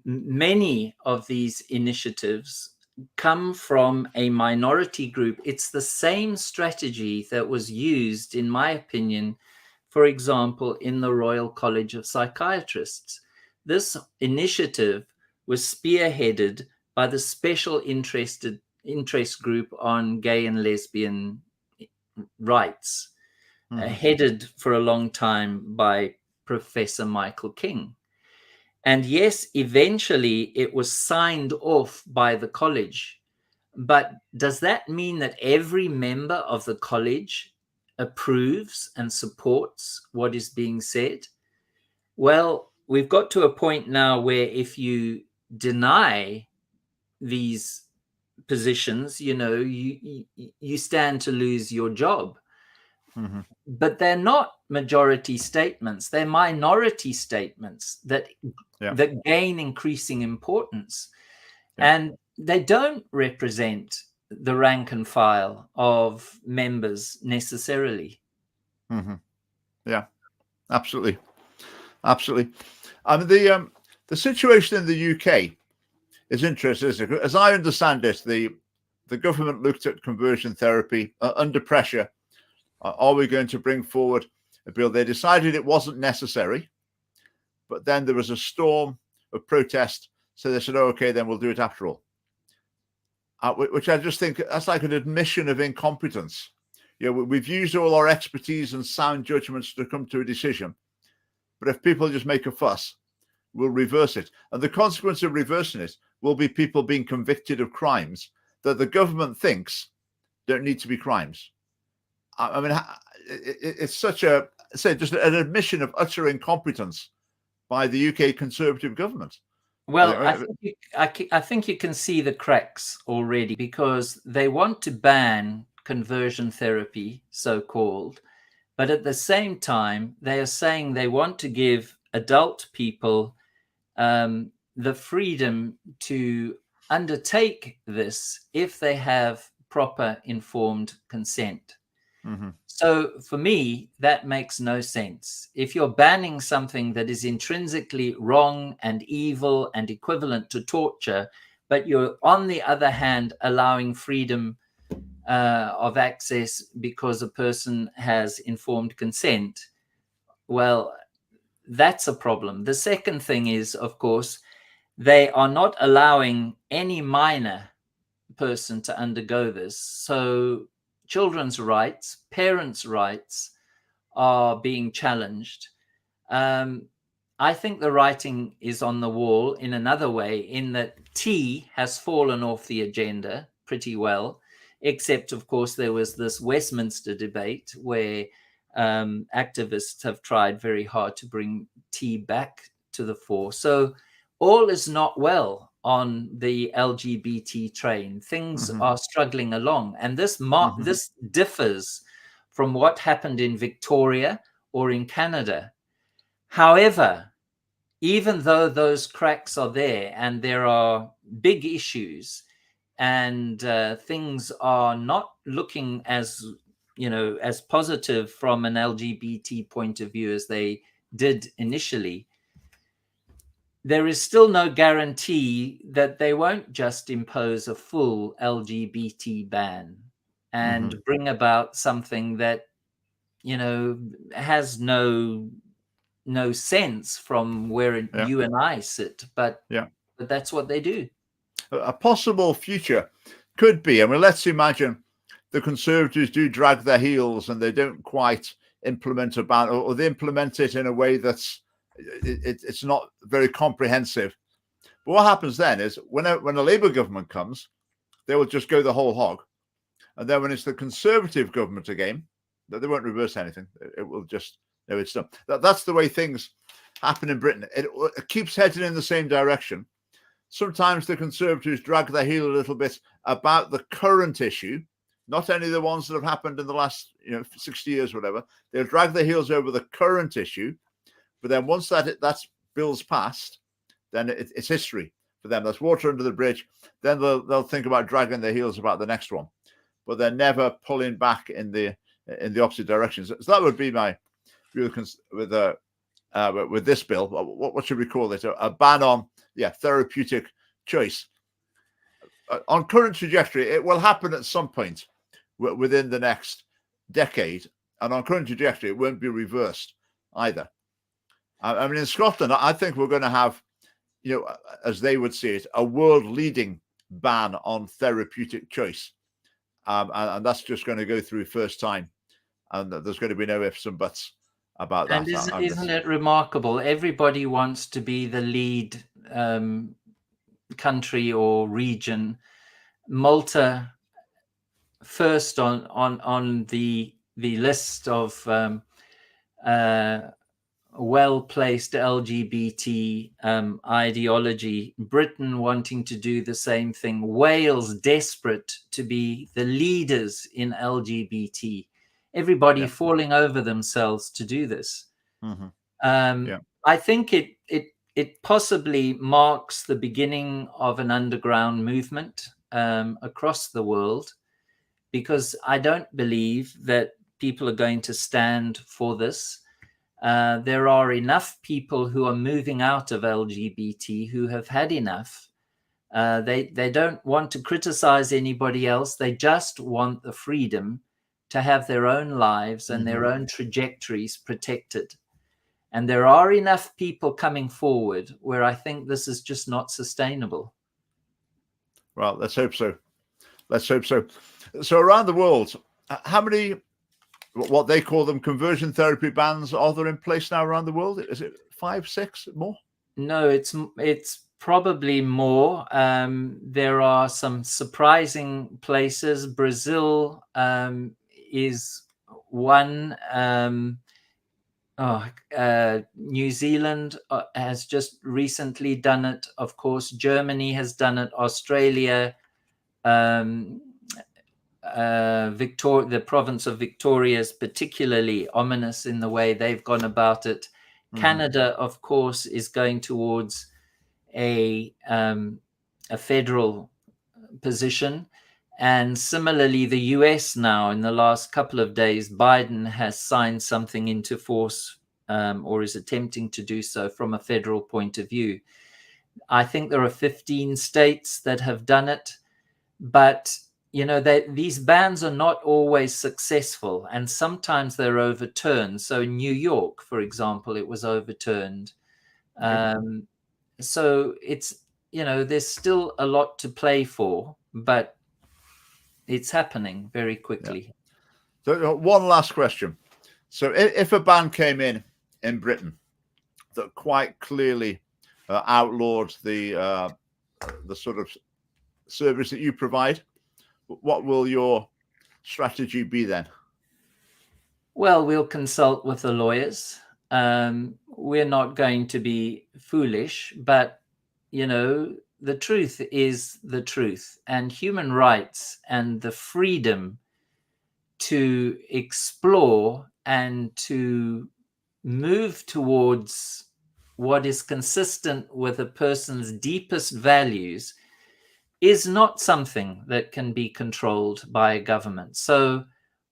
Many of these initiatives come from a minority group. It's the same strategy that was used, in my opinion, for example, in the Royal College of Psychiatrists. This initiative was spearheaded by the special interest group on gay and lesbian rights, headed for a long time by Professor Michael King. And yes, eventually it was signed off by the college. But does that mean that every member of the college approves and supports what is being said? Well, we've got to a point now where if you deny these positions, you stand to lose your job. But they're not majority statements. They're minority statements that gain increasing importance. And they don't represent the rank and file of members necessarily. Yeah, absolutely. Absolutely. I mean, the situation in the UK is interesting, isn't it? As I understand it, the government looked at conversion therapy under pressure. Are we going to bring forward a bill? They decided it wasn't necessary, but then there was a storm of protest. So they said, oh, okay, then we'll do it after all. Which I just think that's like an admission of incompetence. We've used all our expertise and sound judgments to come to a decision. But if people just make a fuss, we'll reverse it. And the consequence of reversing it will be people being convicted of crimes that the government thinks don't need to be crimes. I mean, it's such just an admission of utter incompetence by the UK Conservative government. Well, I think you can see the cracks already, because they want to ban conversion therapy, so-called, but at the same time, they are saying they want to give adult people the freedom to undertake this if they have proper informed consent. So for me, that makes no sense. If you're banning something that is intrinsically wrong and evil and equivalent to torture, but you're on the other hand allowing freedom of access because a person has informed consent, well, that's a problem. The second thing is, of course, they are not allowing any minor person to undergo this. So children's rights, parents' rights are being challenged. I think the writing is on the wall in another way, in that tea has fallen off the agenda pretty well, except, of course, there was this Westminster debate where activists have tried very hard to bring tea back to the fore. So all is not well on the LGBT train. Things are struggling along. And this differs from what happened in Victoria or in Canada. However, even though those cracks are there and there are big issues and things are not looking as positive from an LGBT point of view as they did initially, there is still no guarantee that they won't just impose a full LGBT ban and bring about something that, has no sense from where you and I sit. But that's what they do. A possible future could be, I mean, let's imagine the Conservatives do drag their heels and they don't quite implement a ban, or they implement it in a way that's it's not very comprehensive. But what happens then is when a Labour government comes, they will just go the whole hog. And then when it's the Conservative government again, they won't reverse anything. It will just, it's done. That's the way things happen in Britain. It keeps heading in the same direction. Sometimes the Conservatives drag their heel a little bit about the current issue, not any of the ones that have happened in the last 60 years, whatever. They'll drag their heels over the current issue. But then once that bill's passed, then it's history. for them. That's water under the bridge. Then they'll think about dragging their heels about the next one, but they're never pulling back in the opposite direction. So that would be my view with this bill. What should we call it? A ban on therapeutic choice. On current trajectory, it will happen at some point within the next decade, and on current trajectory, it won't be reversed either. I mean, in Scotland, I think we're going to have, as they would see it, a world-leading ban on therapeutic choice, and that's just going to go through first time, and there's going to be no ifs and buts about that. And isn't it remarkable? Everybody wants to be the lead country or region. Malta first on the list of well-placed LGBT ideology. Britain wanting to do the same thing. Wales desperate to be the leaders in LGBT. Everybody falling over themselves to do this. I think it possibly marks the beginning of an underground movement across the world, because I don't believe that people are going to stand for this. There are enough people who are moving out of LGBT who have had enough. They don't want to criticize anybody else. They just want the freedom to have their own lives and their own trajectories protected. And there are enough people coming forward where I think this is just not sustainable. Well, let's hope so. Let's hope so. So around the world, how many, what they call them, conversion therapy bans are there in place now around the world? Is it 5, 6 more? No, it's probably more. There are some surprising places. Brazil is one. New Zealand has just recently done it. Of course, Germany has done it. Australia, the province of Victoria is particularly ominous in the way they've gone about it. Canada, of course, is going towards a federal position. And similarly, the US now, in the last couple of days, Biden has signed something into force, or is attempting to do so from a federal point of view. I think there are 15 states that have done it, but these bans are not always successful, and sometimes they're overturned. So in New York, for example, it was overturned. So it's, there's still a lot to play for, but it's happening very quickly. Yeah. So one last question. So if a ban came in Britain that quite clearly outlawed the sort of service that you provide, what will your strategy be then? Well, we'll consult with the lawyers. We're not going to be foolish, but, the truth is the truth, and human rights and the freedom to explore and to move towards what is consistent with a person's deepest values is not something that can be controlled by a government. So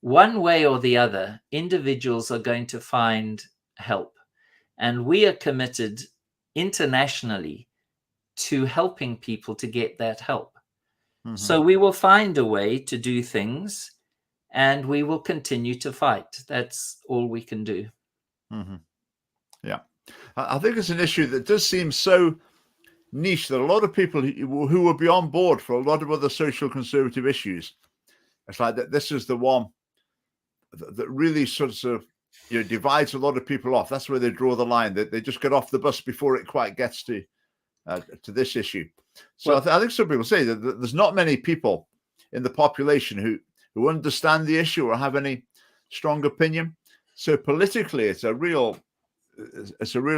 one way or the other, individuals are going to find help, and we are committed internationally to helping people to get that help. So we will find a way to do things, and we will continue to fight. That's all we can do. Yeah. I think it's an issue that does seem so niche that a lot of people who will be on board for a lot of other social conservative issues, it's like that this is the one that really sort of divides a lot of people off. That's where they draw the line. They just get off the bus before it quite gets to this issue. So I think some people say that there's not many people in the population who understand the issue or have any strong opinion. So politically, it's a real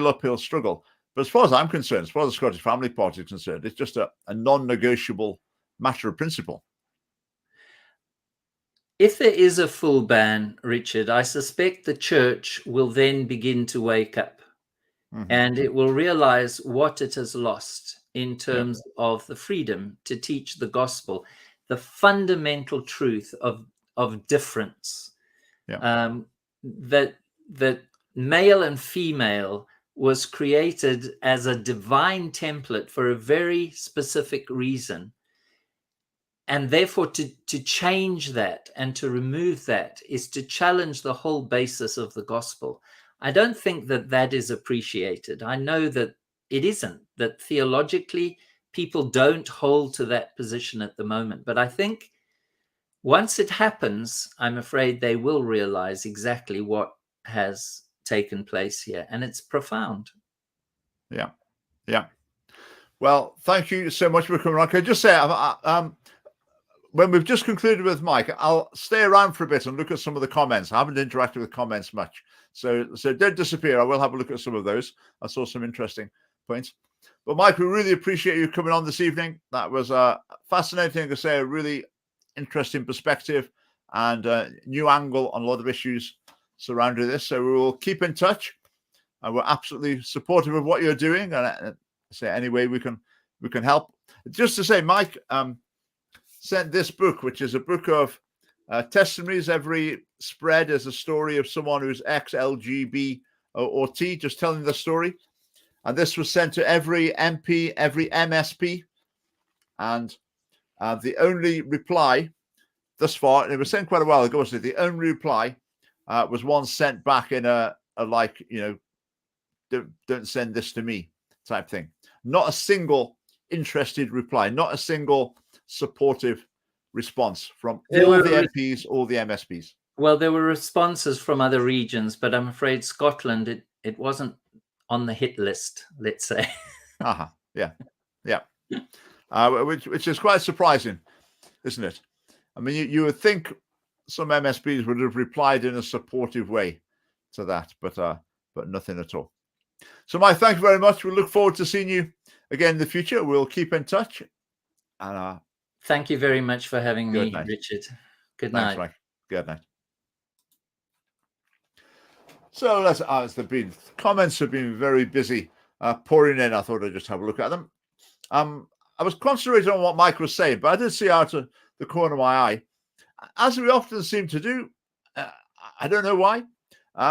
uphill struggle. But as far as I'm concerned, as far as the Scottish Family Party is concerned, it's just a non-negotiable matter of principle. If there is a full ban, Richard, I suspect the church will then begin to wake up, and it will realize what it has lost. in terms of the freedom to teach the gospel, the fundamental truth of difference, that male and female was created as a divine template for a very specific reason. And therefore, to change that and to remove that is to challenge the whole basis of the gospel. I don't think that that is appreciated. I know that it isn't, that theologically people don't hold to that position at the moment. But I think once it happens, I'm afraid they will realize exactly what has taken place here. And it's profound. Yeah. Yeah. Well, thank you so much for coming on. Can I just say, when we've just concluded with Mike, I'll stay around for a bit and look at some of the comments. I haven't interacted with comments much. So don't disappear. I will have a look at some of those. I saw some interesting points. But Mike, we really appreciate you coming on this evening. That was fascinating to say, a really interesting perspective and a new angle on a lot of issues surrounding this. So we will keep in touch. And we're absolutely supportive of what you're doing. And say any way we can help. Just to say, Mike sent this book, which is a book of testimonies. Every spread is a story of someone who's ex-LGB or T, just telling the story. And this was sent to every MP, every MSP. And the only reply thus far, and it was sent quite a while ago, so the only reply was one sent back in a like, don't send this to me type thing. Not a single interested reply, not a single supportive response from all the MPs, all the MSPs. Well, there were responses from other regions, but I'm afraid Scotland, it wasn't on the hit list, let's say. Yeah. Which is quite surprising, isn't it? I mean, you would think some MSPs would have replied in a supportive way to that, but nothing at all. So, Mike, thank you very much. We look forward to seeing you again in the future. We'll keep in touch. And thank you very much for having me, night. Richard. Good Thanks, night. Mike. Good night. So comments have been very busy pouring in. I thought I'd just have a look at them. I was concentrating on what Mike was saying, but I did see out of the corner of my eye, as we often seem to do. I don't know why.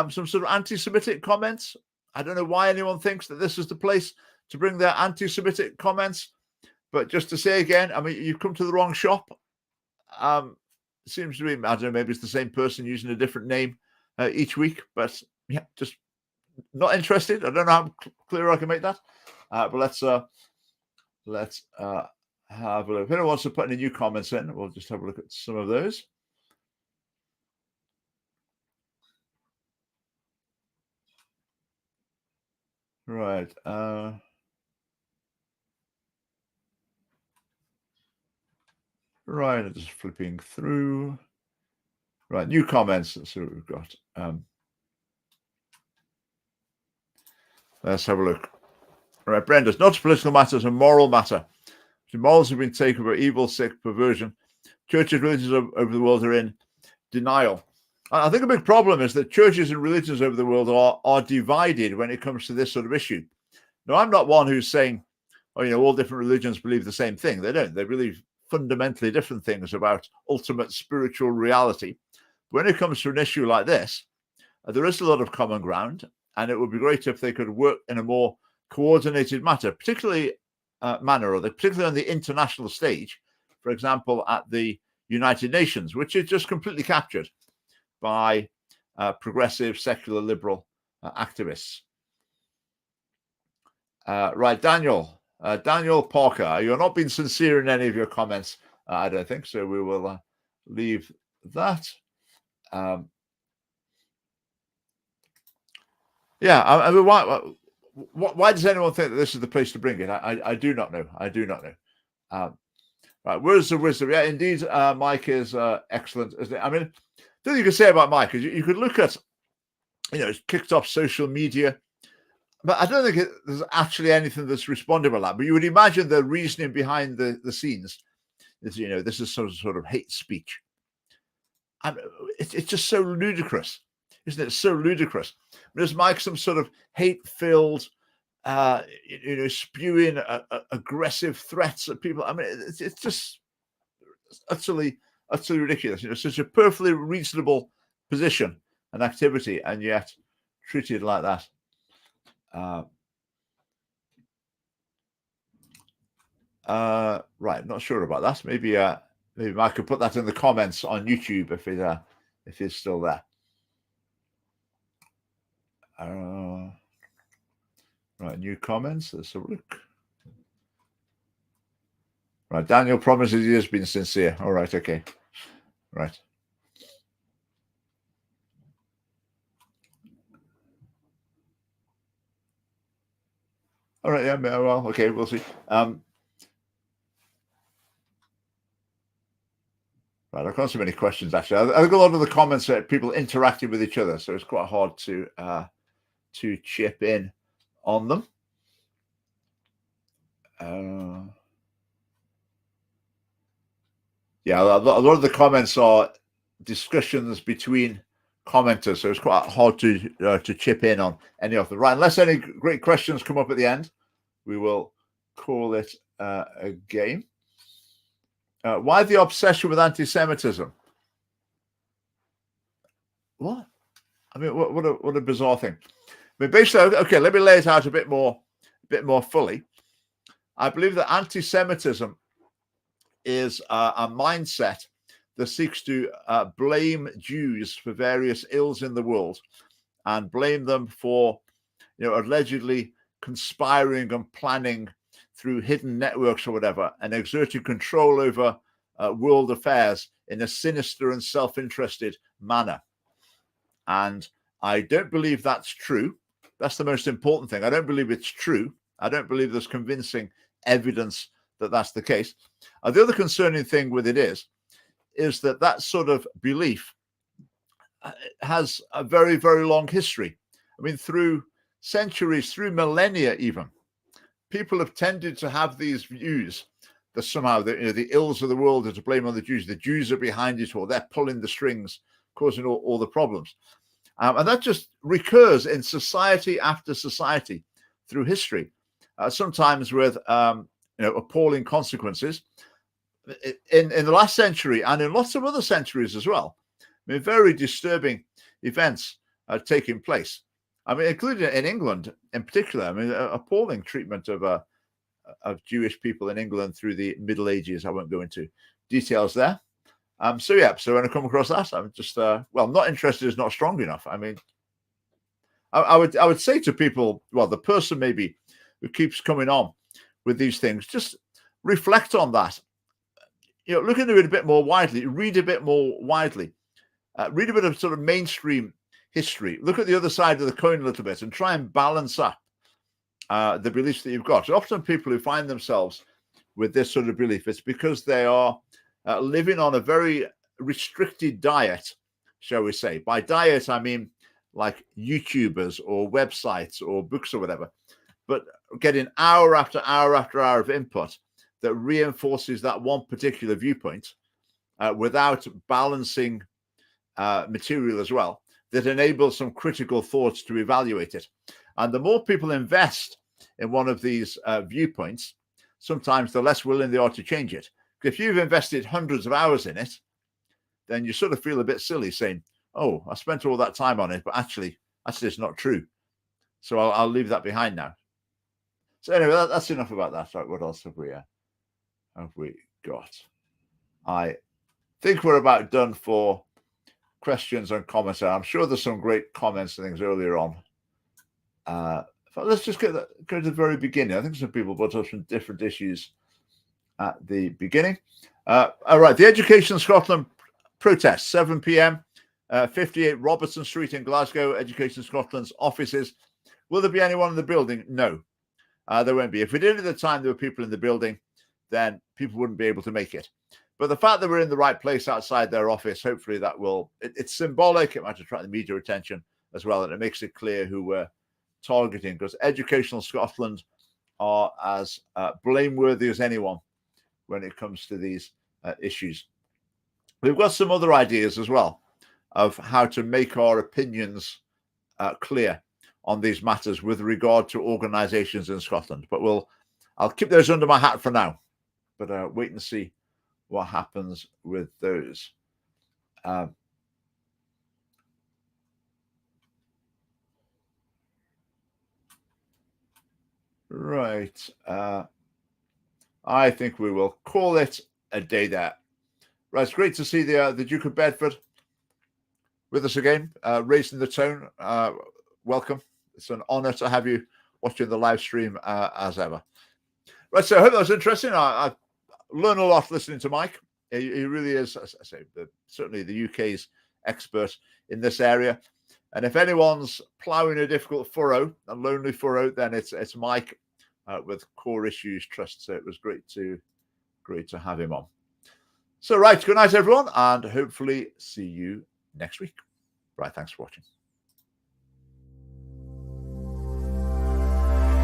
Some sort of anti-Semitic comments. I don't know why anyone thinks that this is the place to bring their anti-Semitic comments. But just to say again, I mean, you've come to the wrong shop. It seems to be, I don't know, maybe it's the same person using a different name each week. But yeah, just not interested. I don't know how clear I can make that. But let's have a look. If anyone wants to put any new comments in, we'll just have a look at some of those. Right. Right. I'm just flipping through. Right. New comments. Let's see what we've got. Let's have a look. All right. Brenda's not a political matter, it's a moral matter. The morals have been taken by evil, sick, perversion. Churches, religions over the world are in denial. I think a big problem is that churches and religions over the world are divided when it comes to this sort of issue. Now, I'm not one who's saying, all different religions believe the same thing. They don't. They believe fundamentally different things about ultimate spiritual reality. But when it comes to an issue like this, there is a lot of common ground, and it would be great if they could work in a more coordinated manner, particularly on the international stage. For example, at the United Nations, which is just completely captured by progressive, secular, liberal activists. Right, Daniel Parker, you're not being sincere in any of your comments, I don't think, so we will leave that. I mean, why does anyone think that this is the place to bring it? I do not know. Right, words of wisdom. Yeah, indeed, Mike is excellent, isn't it? I mean, the thing you can say about Mike is you could look at, it's kicked off social media, but I don't think there's actually anything that's responded about that. But you would imagine the reasoning behind the scenes is, this is some sort of hate speech. And it's just so ludicrous, isn't it? So ludicrous. But is Mike some sort of hate-filled spewing aggressive threats at people. I mean, it's just utterly ridiculous. Such a perfectly reasonable position and activity, and yet treated like that. Right, not sure about that. Maybe Mike could put that in the comments on YouTube if it's still there. Right, new comments. Let's have a look. Right, Daniel promises he has been sincere. All right, okay. Right. All right, yeah, well, okay, we'll see. Right, I've got so many questions, actually. I think a lot of the comments are people interacting with each other, so it's quite hard to chip in on them. Yeah, a lot of the comments are discussions between commenters, so it's quite hard to chip in on any of them. Right, unless any great questions come up at the end, we will call it a game. Why the obsession with anti-Semitism? What? I mean, what a bizarre thing. I mean, basically, okay, let me lay it out a bit more fully. I believe that anti-Semitism is a mindset that seeks to blame Jews for various ills in the world and blame them for, allegedly conspiring and planning through hidden networks or whatever and exerting control over world affairs in a sinister and self-interested manner. And I don't believe that's true. That's the most important thing. I don't believe it's true. I don't believe there's convincing evidence that that's the case. The other concerning thing with it is that sort of belief has a very, very long history. I mean, through centuries, through millennia even, people have tended to have these views that somehow the ills of the world are to blame on the Jews. The Jews are behind it, or they're pulling the strings, causing all the problems. And that just recurs in society after society through history, sometimes with appalling consequences. In the last century and in lots of other centuries as well, I mean, very disturbing events are taking place. I mean, including in England in particular. I mean, appalling treatment of Jewish people in England through the Middle Ages. I won't go into details there. So when I come across that, I'm just not interested is not strong enough. I mean, I would say to people, well, the person maybe who keeps coming on with these things, just reflect on that. Look into it a bit more widely, read a bit more widely, read a bit of sort of mainstream history, look at the other side of the coin a little bit and try and balance up the beliefs that you've got. So often people who find themselves with this sort of belief, it's because they are living on a very restricted diet, shall we say. By diet, I mean like YouTubers or websites or books or whatever, but getting hour after hour after hour of input that reinforces that one particular viewpoint without balancing material as well, that enables some critical thoughts to evaluate it. And the more people invest in one of these viewpoints, sometimes the less willing they are to change it. If you've invested hundreds of hours in it, then you sort of feel a bit silly saying, oh, I spent all that time on it, but actually it's not true. So I'll leave that behind now. So anyway, that's enough about that. Right, what else have we got? I think we're about done for questions and comments. I'm sure there's some great comments and things earlier on. Let's just go to the very beginning. I think some people brought up some different issues at the beginning. All right, the Education Scotland protest, 7 p.m, 58 Robertson Street in Glasgow, Education Scotland's offices. Will there be anyone in the building? No, there won't be. If we did at the time there were people in the building, then people wouldn't be able to make it. But the fact that we're in the right place outside their office, hopefully that will, it's symbolic. It might attract the media attention as well. And it makes it clear who we're targeting, because Educational Scotland are as blameworthy as anyone when it comes to these issues. We've got some other ideas as well of how to make our opinions clear on these matters with regard to organisations in Scotland. But I'll keep those under my hat for now. But wait and see what happens with those. Right. I think we will call it a day there. Right. It's great to see the Duke of Bedford with us again, raising the tone. Welcome. It's an honour to have you watching the live stream as ever. Right. So I hope that was interesting. I learned a lot listening to Mike. He really is, as I say, certainly the UK's expert in this area. And if anyone's ploughing a difficult furrow, a lonely furrow, then it's Mike with Core Issues Trust. So it was great to have him on. So right, good night everyone, and hopefully see you next week. Right, thanks for watching.